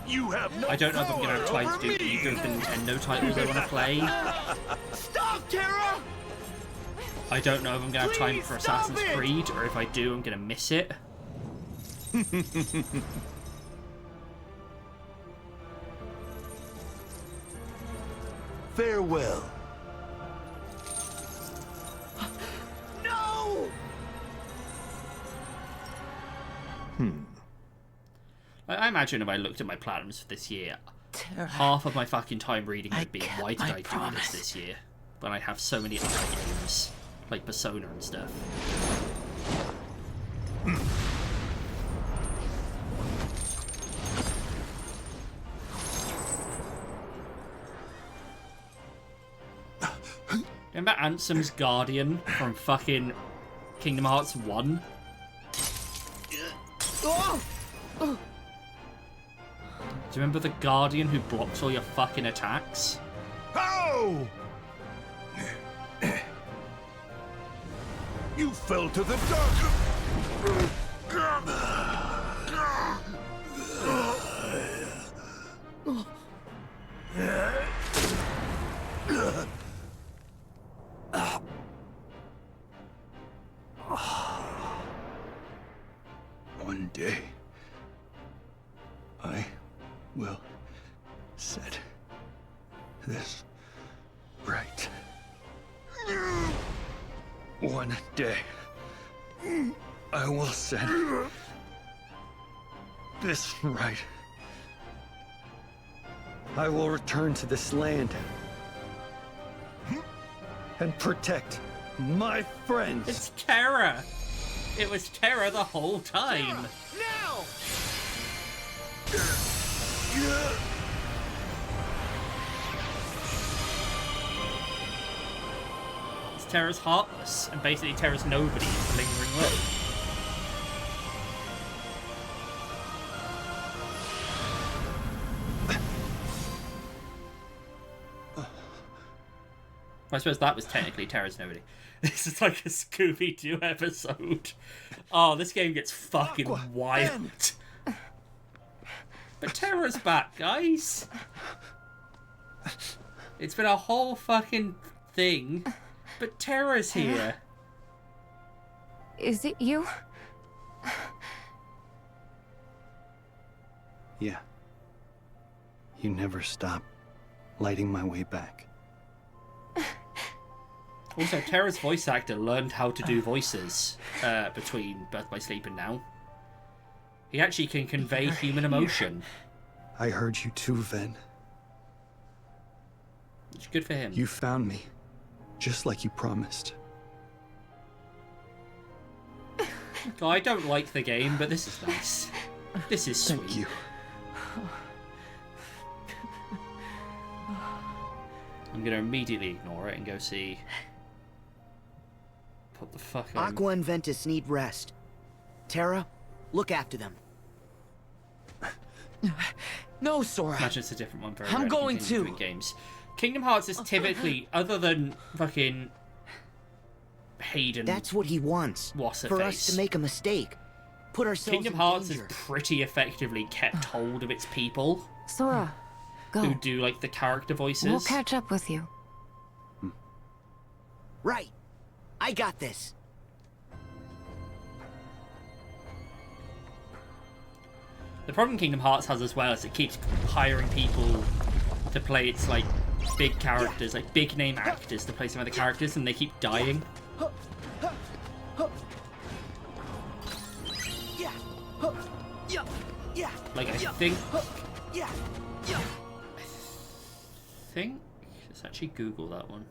You have no I don't know if I'm going to have power time to do over me. either of the Nintendo titles I want to play. Stop, Tara! I don't know if I'm going to have time Please for stop Assassin's it! Creed, or if I do, I'm going to miss it. Farewell. No! I imagine if I looked at my platinums for this year, half of my fucking time reading would be, why did I do this year? When I have so many other games, like Persona and stuff. Remember Ansem's Guardian from fucking Kingdom Hearts 1? Do you remember the Guardian who blocks all your fucking attacks? How? You fell to the dark. One day, I will set this right. One day, I will set this right. I will return to this land and protect my friends. It's Terra. It was Terra the whole time. Now! It's Terra's Heartless, and basically Terra's Nobody is the Lingering Will. I suppose that was technically Terra's Nobody. This is like a Scooby-Doo episode. Oh, this game gets fucking wild. But Terra's back, guys. It's been a whole fucking thing, but Terra's here. Is it you? Yeah. You never stop lighting my way back. Also, Terra's voice actor learned how to do voices between Birth by Sleep and now. He actually can convey human emotion. I heard you too, Ven. It's good for him. You found me, just like you promised. Oh, I don't like the game, but this is nice. This is sweet. Thank you. I'm gonna immediately ignore it and go see. What the fuck? Aqua and Ventus need rest. Terra, look after them. No, Sora. Imagine it's a different one for I'm going to. games. Kingdom Hearts is typically, other than fucking Hayden. That's what he wants. What's for us to make a mistake. Put ourselves Kingdom in Hearts danger. has pretty effectively kept hold of its people. Sora, go. Who do like the character voices. We'll catch up with you. Right. I got this. The problem Kingdom Hearts has as well is it keeps hiring people to play its like big characters, like big name actors to play some other characters, and they keep dying. Like I think let's actually Google that one.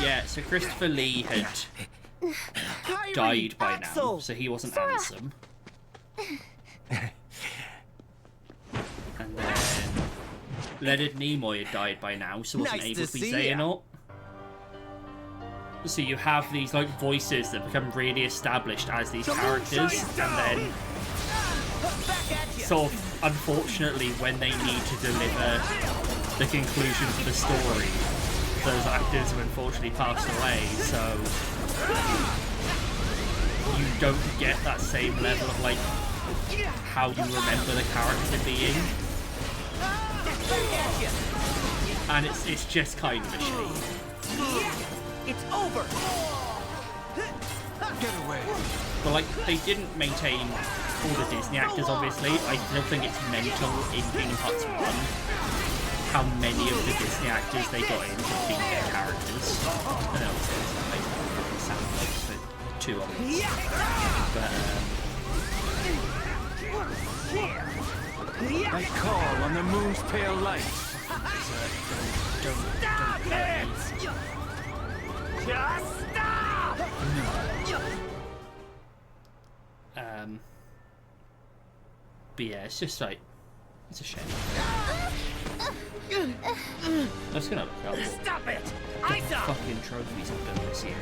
Yeah, so Christopher Lee had died by now, so he wasn't Ansem. And then Leonard Nimoy had died by now, so wasn't able to be Xehanort. So you have these like voices that become really established as these characters, and then sort of unfortunately when they need to deliver the conclusion to the story, those actors have unfortunately passed away, so you don't get that same level of like how you remember the character being, and it's just kind of a shame. It's over. Get away. But like they didn't maintain all the Disney actors, obviously. I still think it's mental in Kingdom Hearts 1 how many of the Disney actors they got in to be their characters. I know it's sound effects for 2 of them. But I call on the moon's pale light. Stop it! Just stop! But yeah, it's just like, it's a shame. I'm just gonna look up Stop it! the fucking trophies I've done this year.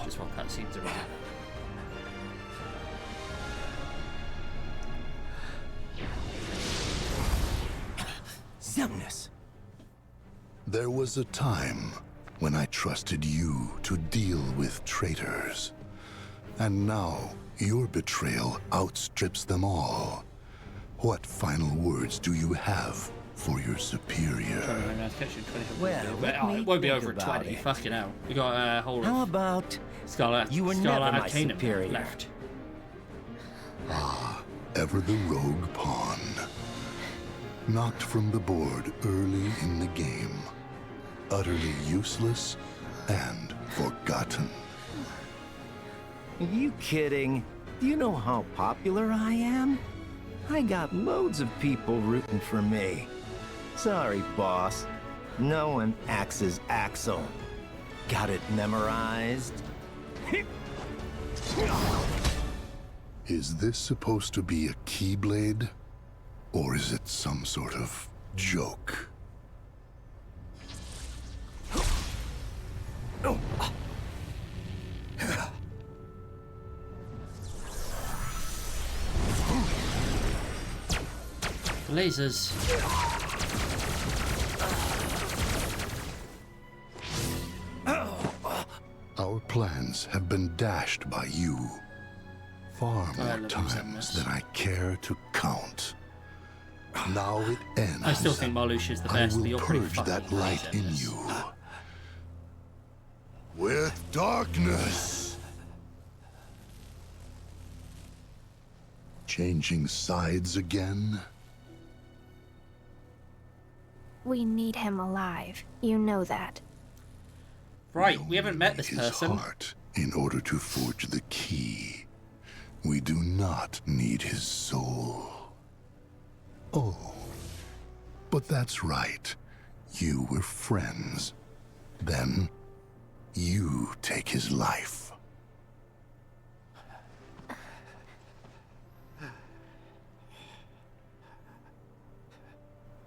Just while cutscenes are on. Xemnas. There was a time when I trusted you to deal with traitors. And now, your betrayal outstrips them all. What final words do you have for your superior? Well, It won't be over at 20. Fucking hell. We got a whole. How about you were never my superior? Left. Ah, ever the rogue pawn. Knocked from the board early in the game. Utterly useless and forgotten. Are you kidding? Do you know how popular I am? I got loads of people rooting for me. Sorry, boss. No one axes Axel. Got it memorized? Is this supposed to be a keyblade? Or is it some sort of joke? Lasers. Our plans have been dashed by you. Far more times than I care to count. Now it ends. I still think Marluxia's the best, but you're pretty purge fucking that light in you. With darkness. Changing sides again? We need him alive. You know that. Right, we haven't met this person. Heart in order to forge the key. We do not need his soul. Oh, but that's right. You were friends. Then, you take his life.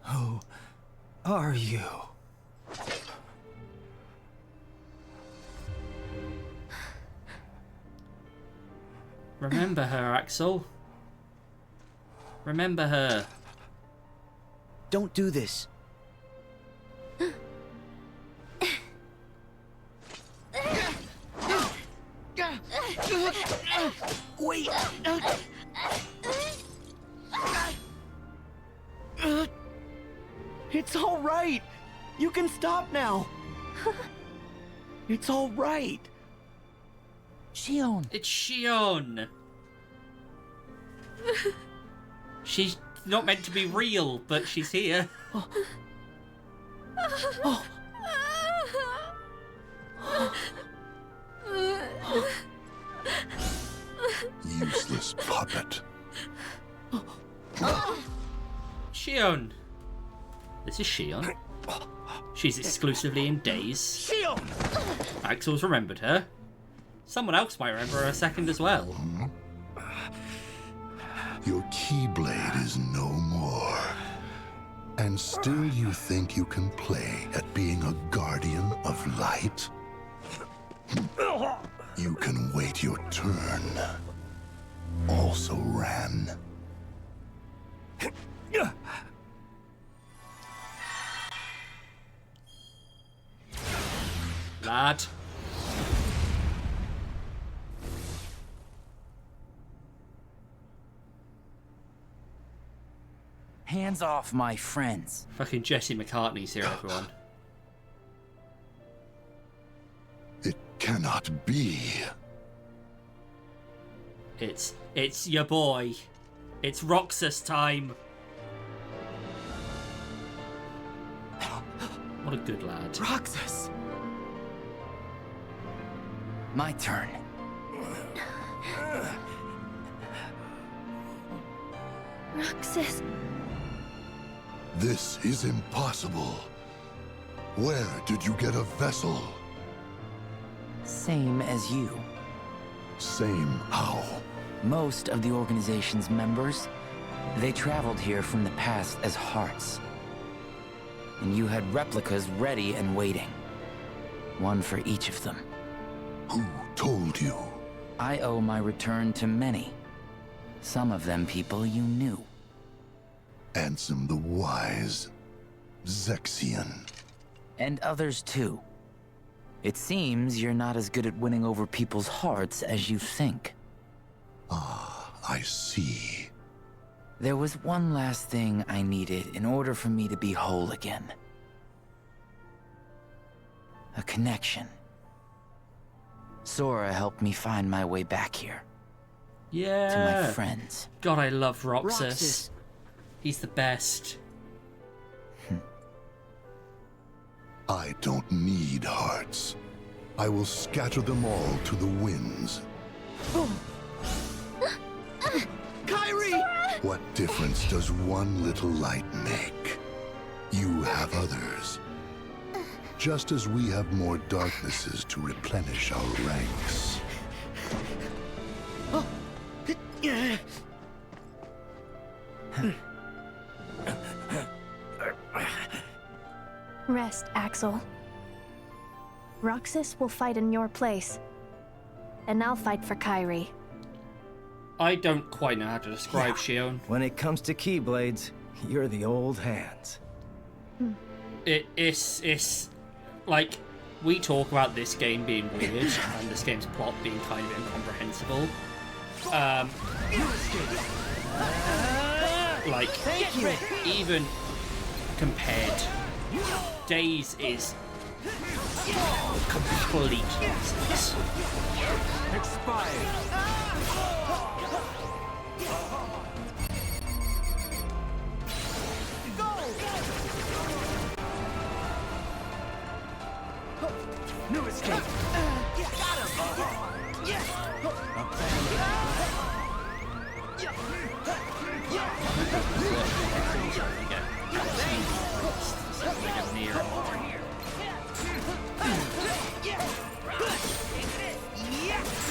Who are you? Remember her, Axel. Remember her. Don't do this. Wait! It's all right! You can stop now! It's all right! Shion! It's Shion! She's not meant to be real, but she's here. Useless puppet. Shion! This is Shion. She's exclusively in Days. Shion! Axel's remembered her. Someone else might remember her a second as well. Your Keyblade is no more. And still you think you can play at being a guardian of light? You can wait your turn. Also ran. Lad. Hands off my friends. Fucking Jesse McCartney's here, everyone. It cannot be. It's your boy. It's Roxas time. What a good lad. Roxas! My turn. Roxas. This is impossible. Where did you get a vessel? Same as you. Same how? Most of the organization's members, they traveled here from the past as hearts. And you had replicas ready and waiting. One for each of them. Who told you? I owe my return to many. Some of them people you knew. Ansem the Wise. Zexion. And others too. It seems you're not as good at winning over people's hearts as you think. Ah, I see. There was one last thing I needed in order for me to be whole again. A connection. Sora helped me find my way back here. Yeah. To my friends. God, I love Roxas. He's the best. I don't need hearts. I will scatter them all to the winds. Kyrie! What difference does one little light make? You have others. Just as we have more darknesses to replenish our ranks. Rest, Axel. Roxas will fight in your place. And I'll fight for Kyrie. I don't quite know how to describe Shion. When it comes to Keyblades, you're the old hands. It's like, we talk about this game being weird and this game's plot being kind of incomprehensible. Like, even compared, Days is complete nonsense. Expired. New escape. Got him.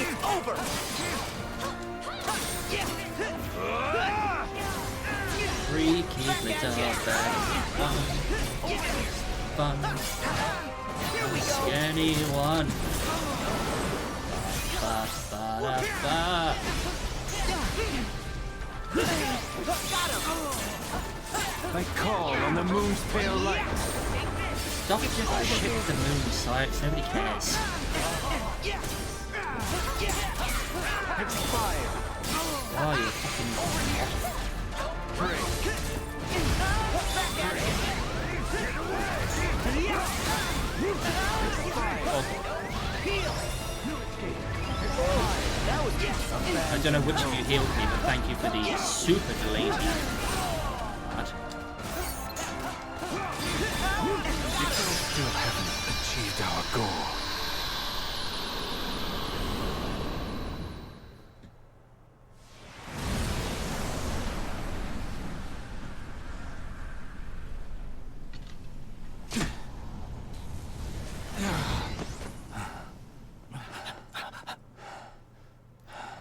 It's over. Free Keyblades are bad. Fun. Ask anyone. Ba, ba, da, ba. I call on the moon's pale light. Stop just ship the moon's side, nobody cares. Expired. Oh, you fucking I don't know which of you healed me, but thank you for the super delayed heal. We still haven't achieved our goal.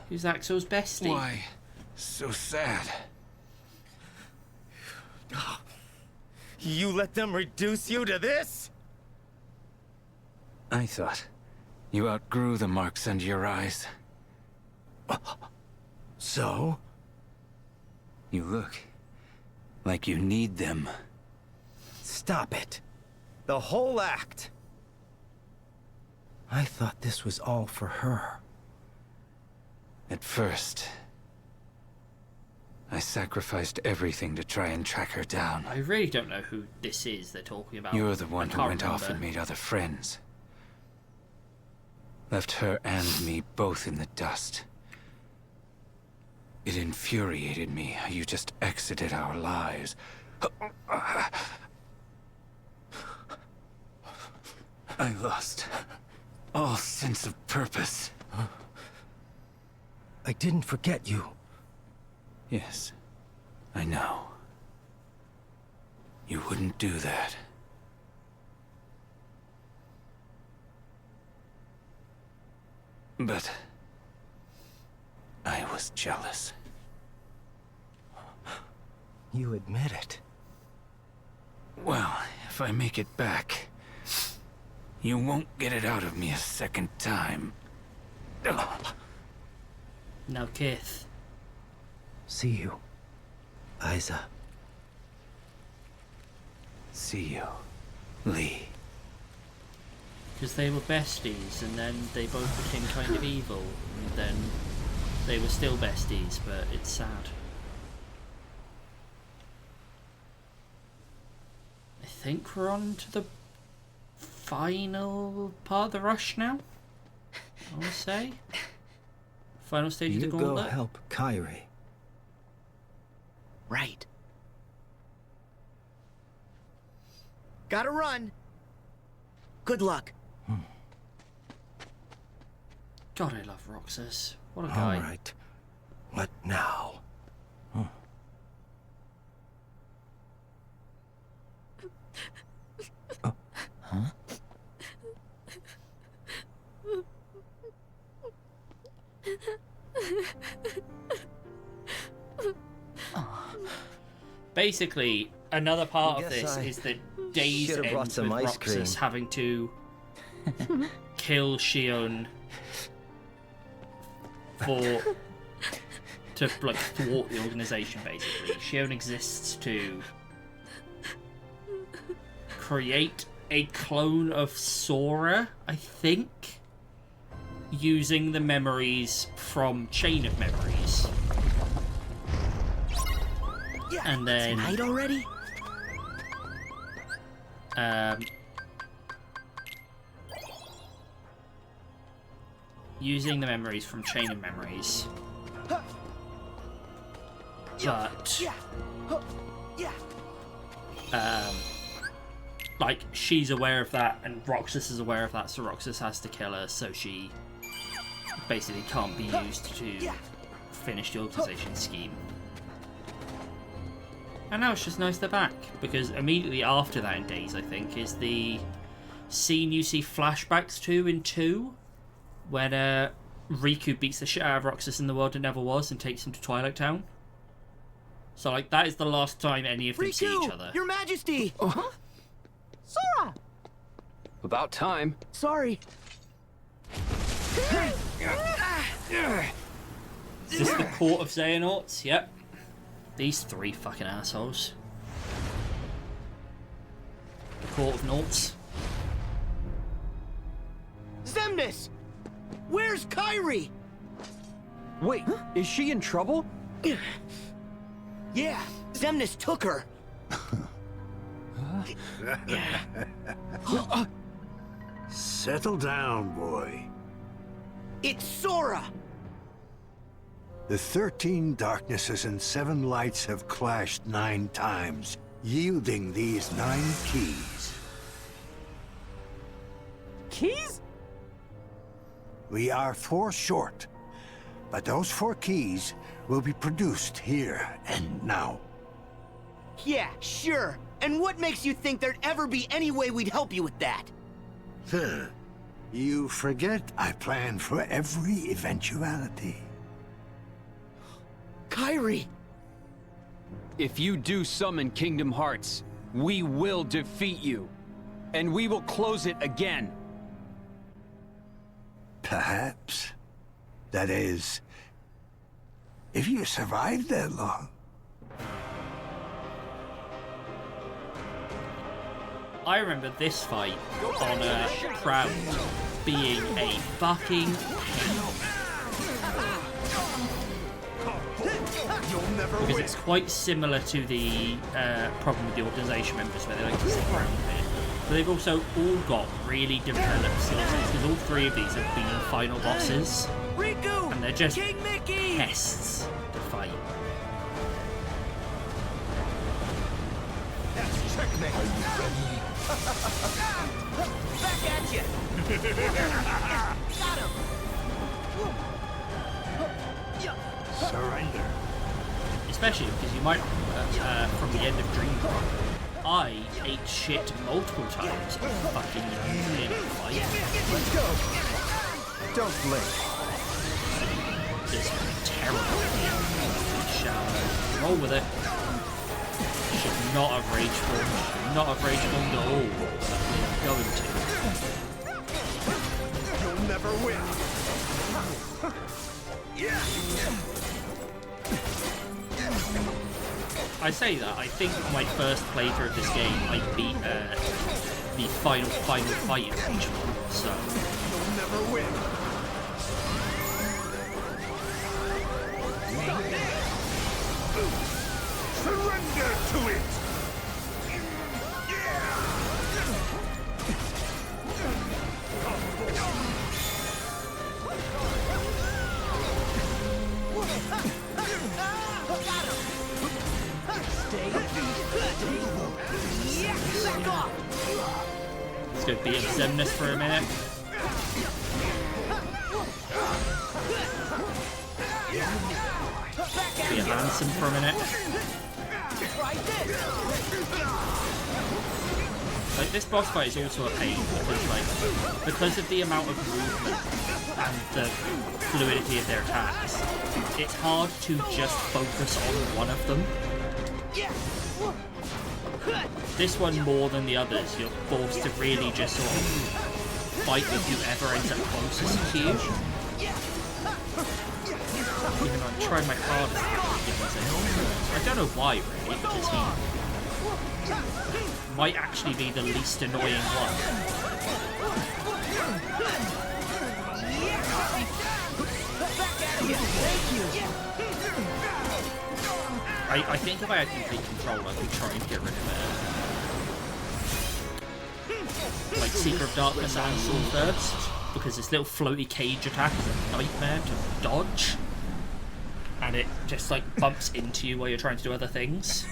Who's Axel's bestie? Why so sad? You let them reduce you to this? I thought you outgrew the marks under your eyes. So? You look like you need them. Stop it. The whole act. I thought this was all for her. At first, I sacrificed everything to try and track her down. I really don't know who this is they're talking about. You're the one I who can't went off and remember. made other friends. Left her and me both in the dust. It infuriated me how you just exited our lives. I lost all sense of purpose. I didn't forget you. Yes, I know. You wouldn't do that. But I was jealous. You admit it. Well, if I make it back, you won't get it out of me a second time. Now, Kith. See you, Isa. See you, Lee. Because they were besties, and then they both became kind of evil, and then they were still besties, but it's sad. I think we're on to the final part of the rush now, I want to say. Final stage of the You gauntlet. go help Kyrie. Right. Gotta run. Good luck. God, I love Roxas. What a guy. All right. What now? Huh? Basically, another part of Guess this I is that Days should've ends brought with some ice Roxas cream. having to kill Shion to like thwart the organization. Basically, Shion exists to create a clone of Sora, I think, using the memories from Chain of Memories. And then Night already? Using the memories from Chain of Memories. But like, she's aware of that, and Roxas is aware of that, so Roxas has to kill her, so she basically can't be used to finish the organization scheme. And now it's just nice they're back, because immediately after that in Days, I think, is the scene you see flashbacks to in 2, when Riku beats the shit out of Roxas in the world it never was and takes him to Twilight Town. So, like, that is the last time any of them see each other. Your Majesty! Sora! About time. Sorry. Is this the Court of Xehanorts? Yep. These 3 fucking assholes. The Court of Naughts. Xemnas! Where's Kyrie? Wait, is she in trouble? Yeah, Xemnas took her. Settle down, boy. It's Sora! The 13 darknesses and 7 lights have clashed 9 times, yielding these 9 keys. Keys? We are 4 short, but those 4 keys will be produced here and now. Yeah, sure. And what makes you think there'd ever be any way we'd help you with that? You forget I plan for every eventuality. Kyrie! If you do summon Kingdom Hearts, we will defeat you. And we will close it again. Perhaps. That is, if you survive that long. I remember this fight on a crowd being a fucking because it's quite similar to the problem with the organization members where they like to sit around a bit. But they've also all got really developed skills because all 3 of these have been final bosses. Riku! And they're just King Mickey! pests to fight. Checkmate. Are you ready? Back at you! Got him! Surrender. Especially because you might remember from the end of Dream Drop, I ate shit multiple times on fucking in a fight. Let's go. Don't blink. This terrible idea. Shower. Roll with it. Should not have rage formed. Should not have rage formed at all. But we are going to. You'll never win. I say that, I think on my first playthrough of this game, I beat the final fight in Rage form, so... You'll never win. Surrender to it! Let's go beat Xemnas for a minute. Beat Ansem for a minute. Like, this boss fight is also a pain because of the amount of movement and the fluidity of their attacks, it's hard to just focus on one of them. This one, more than the others, you're forced to really just sort of fight with whoever ends up closest to you. Even though I'm trying my hardest to get this in. I don't know why, really, because he might actually be the least annoying one. I think if I had complete control, I could try and get rid of it. Like Seeker of Darkness and Soul first, because this little floaty cage attack is a nightmare to dodge. And it just like bumps into you while you're trying to do other things.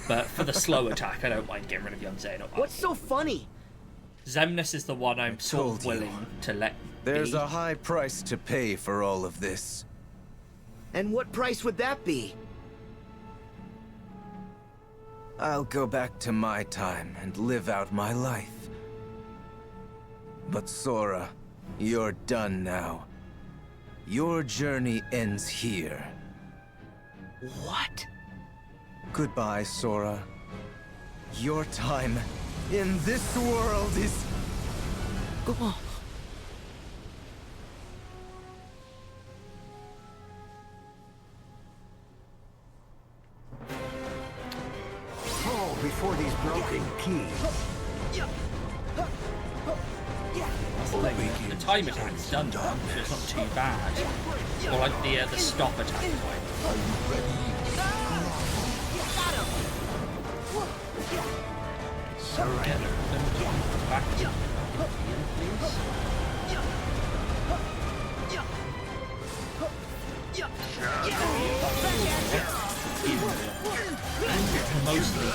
But for the slow attack, I don't mind getting rid of young Xehanort. What's so funny? Xemnas is the one I'm sort of willing to let There's be. a high price to pay for all of this. And what price would that be? I'll go back to my time and live out my life. But Sora, you're done now. Your journey ends here. What? Goodbye, Sora. Your time in this world is... Oh. Fall before these broken keys. The time attack's done now, so it's not too bad. Or like the stop attack time. Surrender. Back to mostly.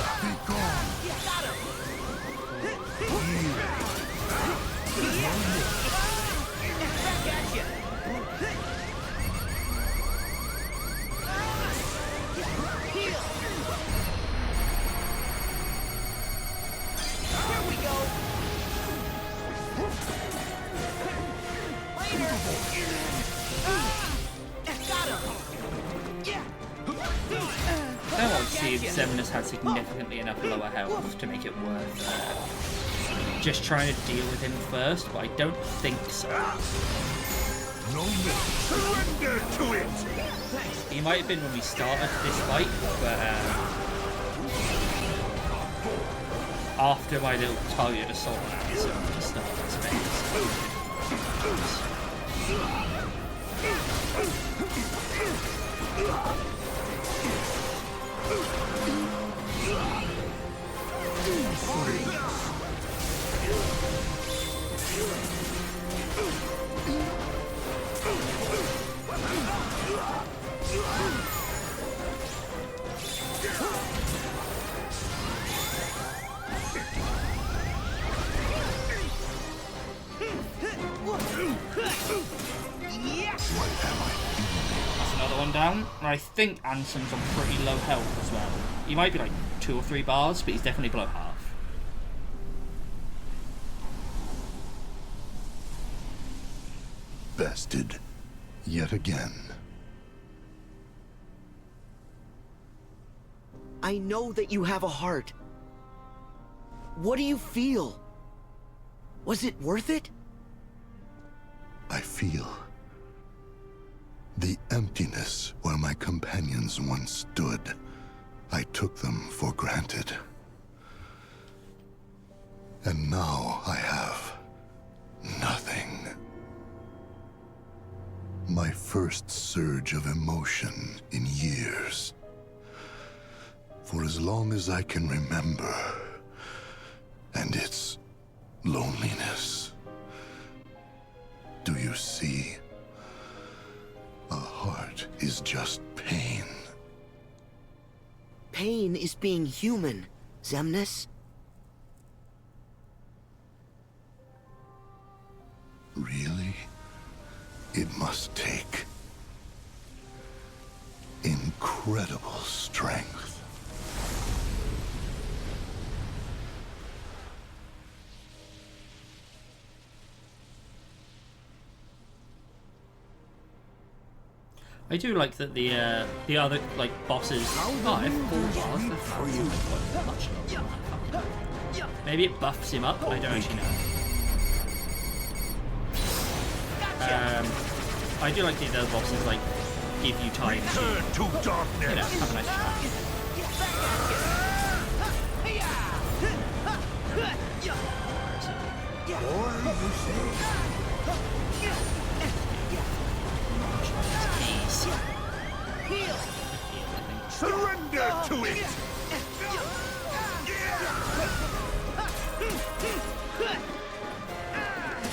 I want to see if Xemnas had significantly enough lower health to make it worth just trying to deal with him first, but I don't think so. Surrender to it! He might have been when we started this fight, but after my little target assault answer to start this phase. That's another one down. And I think Ansem's on pretty low health as well. He might be like 2 or 3 bars, but he's definitely below half. Bested. Yet again. I know that you have a heart. What do you feel? Was it worth it? I feel the emptiness where my companions once stood. I took them for granted. And now I have nothing. My first surge of emotion in years. For as long as I can remember. And it's loneliness. Do you see? A heart is just pain. Pain is being human, Xemnas. Really? It must take incredible strength. I do like that the other like bosses. Oh, I have 4 bars. That's much longer. Maybe it buffs him up. I don't actually know. I do like the other bosses like give you time to darkness. You know, have a nice chat. Surrender to it!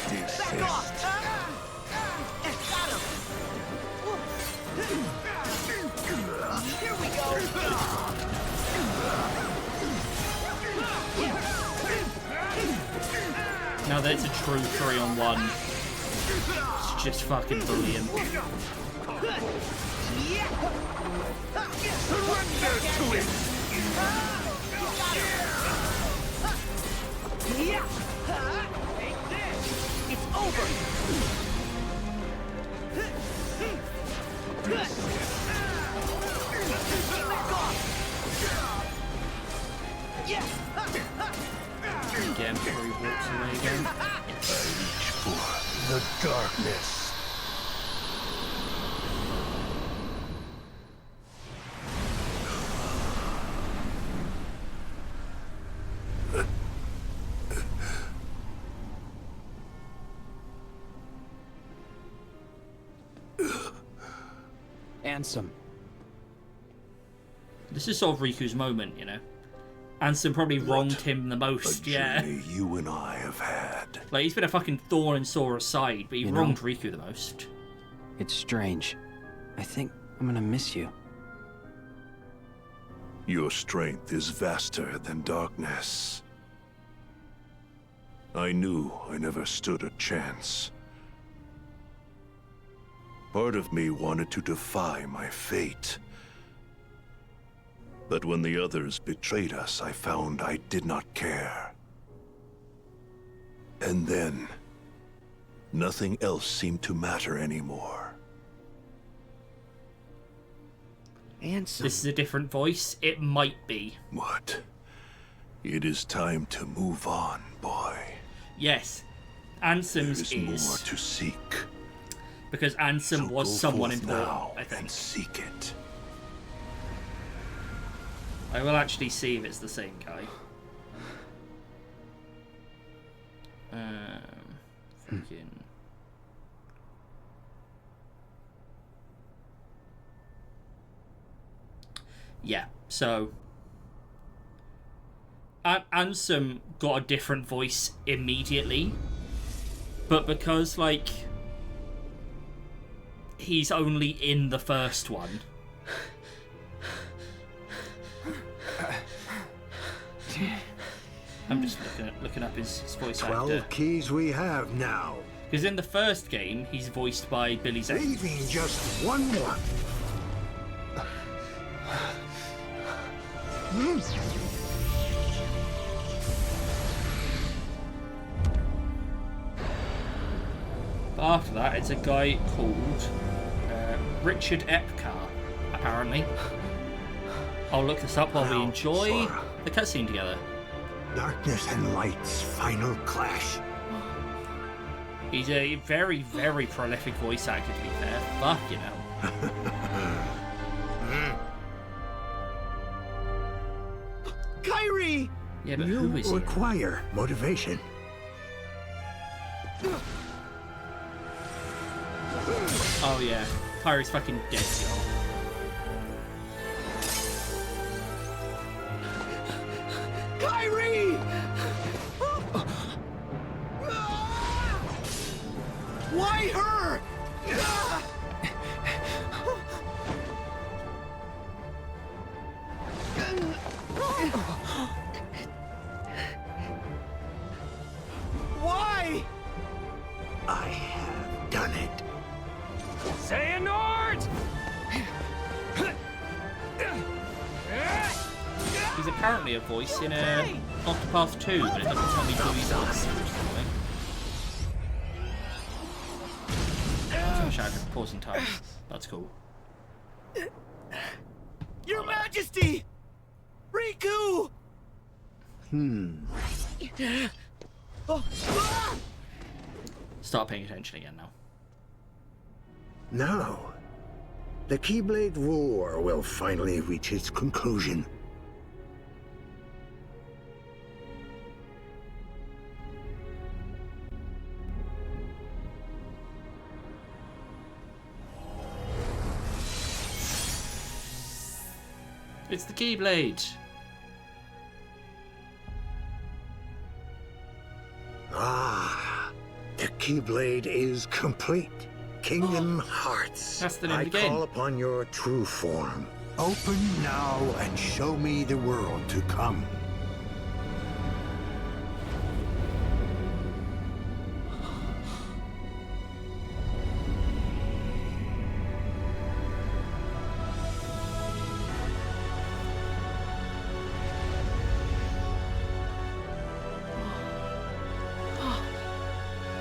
Desist. Here we go! Now that it's a true 3-on-1, it's just fucking brilliant. Surrender to it! It's over! Again, before he walks away again. I reach for the darkness. Ansem. This is sort of Riku's moment, you know. Ansem probably wronged him the most, yeah. You and I have had. Like, he's been a fucking thorn in Sora's side, but he wronged Riku the most. It's strange. I think I'm gonna miss you. Your strength is vaster than darkness. I knew I never stood a chance. Part of me wanted to defy my fate. But when the others betrayed us, I found I did not care. And then, nothing else seemed to matter anymore. This is a different voice. It might be. What? It is time to move on, boy. Yes, Ansem's There is is. more to seek. Because Ansem was go someone forth important, now I think. and seek it. I will actually see if it's the same guy. Freaking. Yeah, so Ansem got a different voice immediately, but because like he's only in the first one. I'm just looking up his voice 12 actor. keys we have now. Because in the first game, he's voiced by Billy Zane. Leaving just one more. But after that, it's a guy called Richard Epcar, apparently. I'll look this up while we Now, enjoy Sora. the cutscene together. Darkness and light's final clash. He's a very, very prolific voice actor, to be fair. Fuck, you know. Kyrie! Yeah, but You who is he? require motivation. Oh, yeah. Kyrie's fucking dead, y'all. Kyrie! Why her? Why? I have done it. Xehanort! He's apparently a voice in Octopath 2, but it doesn't tell me who he is. I wish I had pausing time. That's cool. Your Majesty! Riku! Start paying attention again now. Now, the Keyblade War will finally reach its conclusion. It's the Keyblade! Ah, the Keyblade is complete. Kingdom Hearts. That's the name I of the game. call upon your true form. Open now and show me the world to come.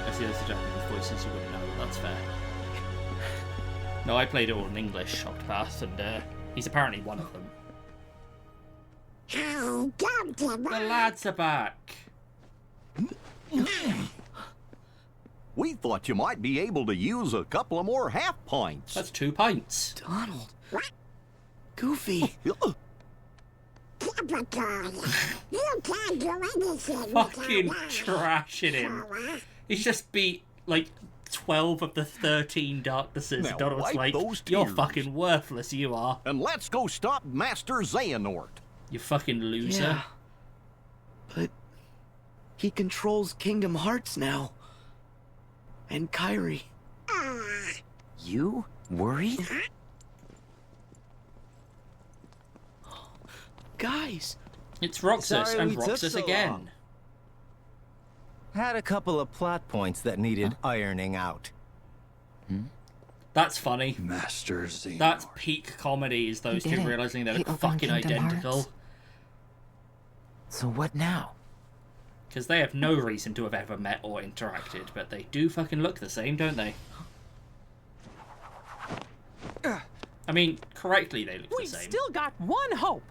I see those are Japanese voices, you wouldn't know. That's fair. No, I played it all in English, Octopath, and he's apparently one of them. The lads are back. We thought you might be able to use a couple of more half pints. That's 2 pints. Donald. Goofy. Fucking trashing him. He's just beat, like, 12 of the 13 Darknesses. Now, Donald's wipe like, those you're tears. fucking worthless, you are. And let's go stop Master Xehanort. You fucking loser. Yeah. But he controls Kingdom Hearts now. And Kyrie. You worried? Guys. It's Roxas Sorry and we took Roxas so again. long. Had a couple of plot points that needed ironing out. That's funny. Master Xehanort. That's peak comedy, is those He two did it. realizing they He look opened fucking Kingdom identical. Hearts. So what now? Because they have no reason to have ever met or interacted, but they do fucking look the same, don't they? I mean, correctly they look We've the same. still got one hope.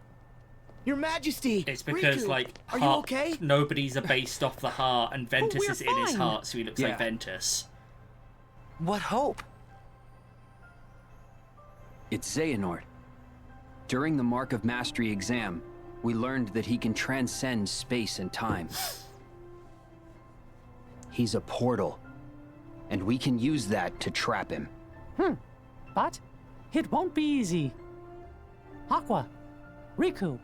Your Majesty! It's because, Riku, like, are you okay? nobody's are based off the heart, and Ventus we're is in his fine. heart, so he looks Yeah. like Ventus. What hope? It's Xehanort. During the Mark of Mastery exam, we learned that he can transcend space and time. He's a portal, and we can use that to trap him. But it won't be easy. Aqua, Riku,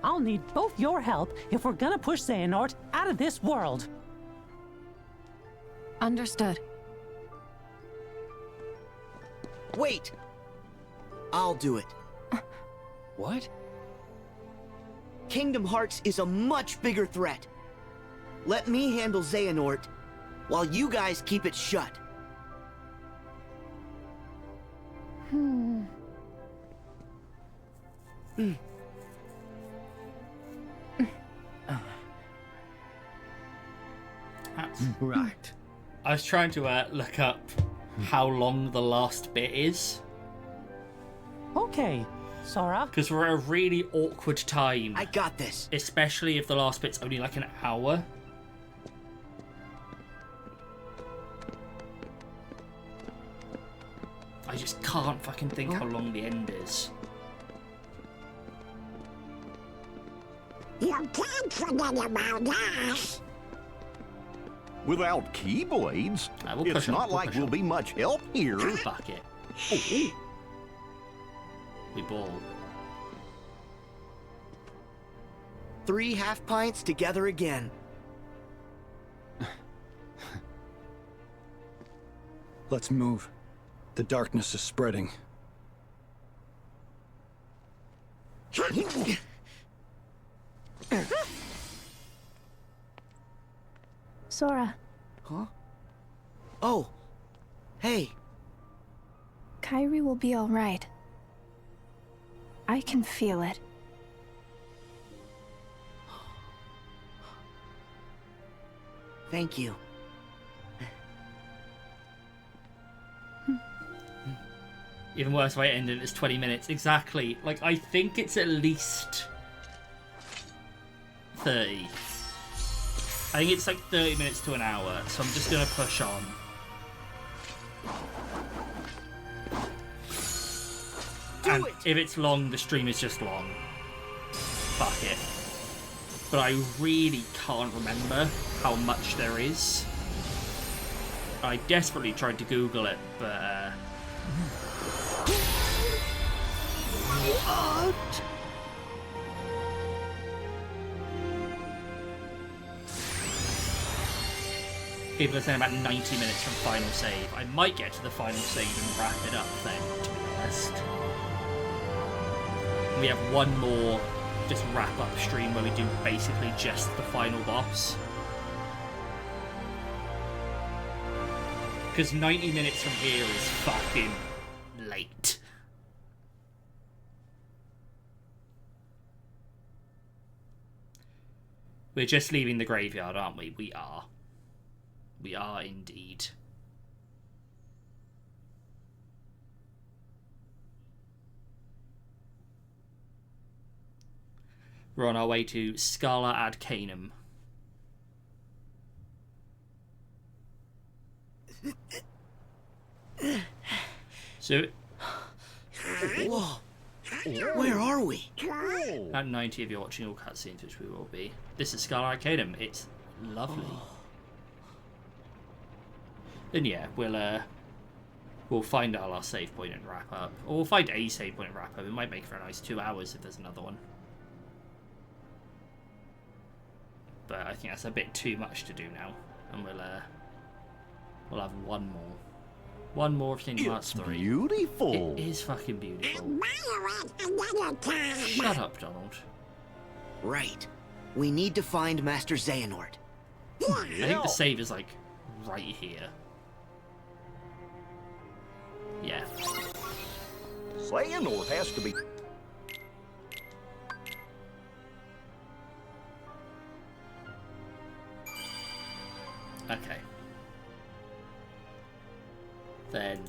I'll need both your help if we're gonna push Xehanort out of this world. Understood. Wait! I'll do it. What? Kingdom Hearts is a much bigger threat. Let me handle Xehanort, while you guys keep it shut. Right. I was trying to look up how long the last bit is. Okay, Sora? Because we're at a really awkward time. I got this. Especially if the last bit's only like an hour. I just can't fucking think how long the end is. You can't forget about us. Without Keyblades, it's not like we'll be much help here. Fuck it. Oh. We ball. 3 half pints together again. Let's move. The darkness is spreading. Sora. Huh? Oh. Hey. Kairi will be alright. I can feel it. Thank you. Even worse if I end it as 20 minutes. Exactly. Like, I think it's at least 30. I think it's like 30 minutes to an hour, so I'm just going to push on. And if it's long, the stream is just long. Fuck it. But I really can't remember how much there is. I desperately tried to Google it, but... What? People are saying about 90 minutes from final save. I might get to the final save and wrap it up then, to be honest. We have one more just wrap up stream where we do basically just the final boss. Because 90 minutes from here is fucking late. We're just leaving the graveyard, aren't we? We are. We are indeed. We're on our way to Scala ad Canem. So... Whoa. Where are we? At 90 if you're watching all cutscenes, which we will be. This is Scala ad Canem. It's lovely. Then yeah, we'll find our last save point and wrap up. Or we'll find a save point and wrap up. It might make for a nice 2 hours if there's another one. But I think that's a bit too much to do now. And we'll have one more. One more of Kingdom Hearts 3. Beautiful. It is fucking beautiful. Shut up, Donald. Right. We need to find Master Xehanort. I think the save is like right here. Yeah. Xehanort has to be... Okay. Then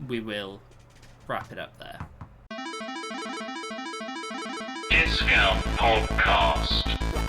we will wrap it up there. Discount Podcast.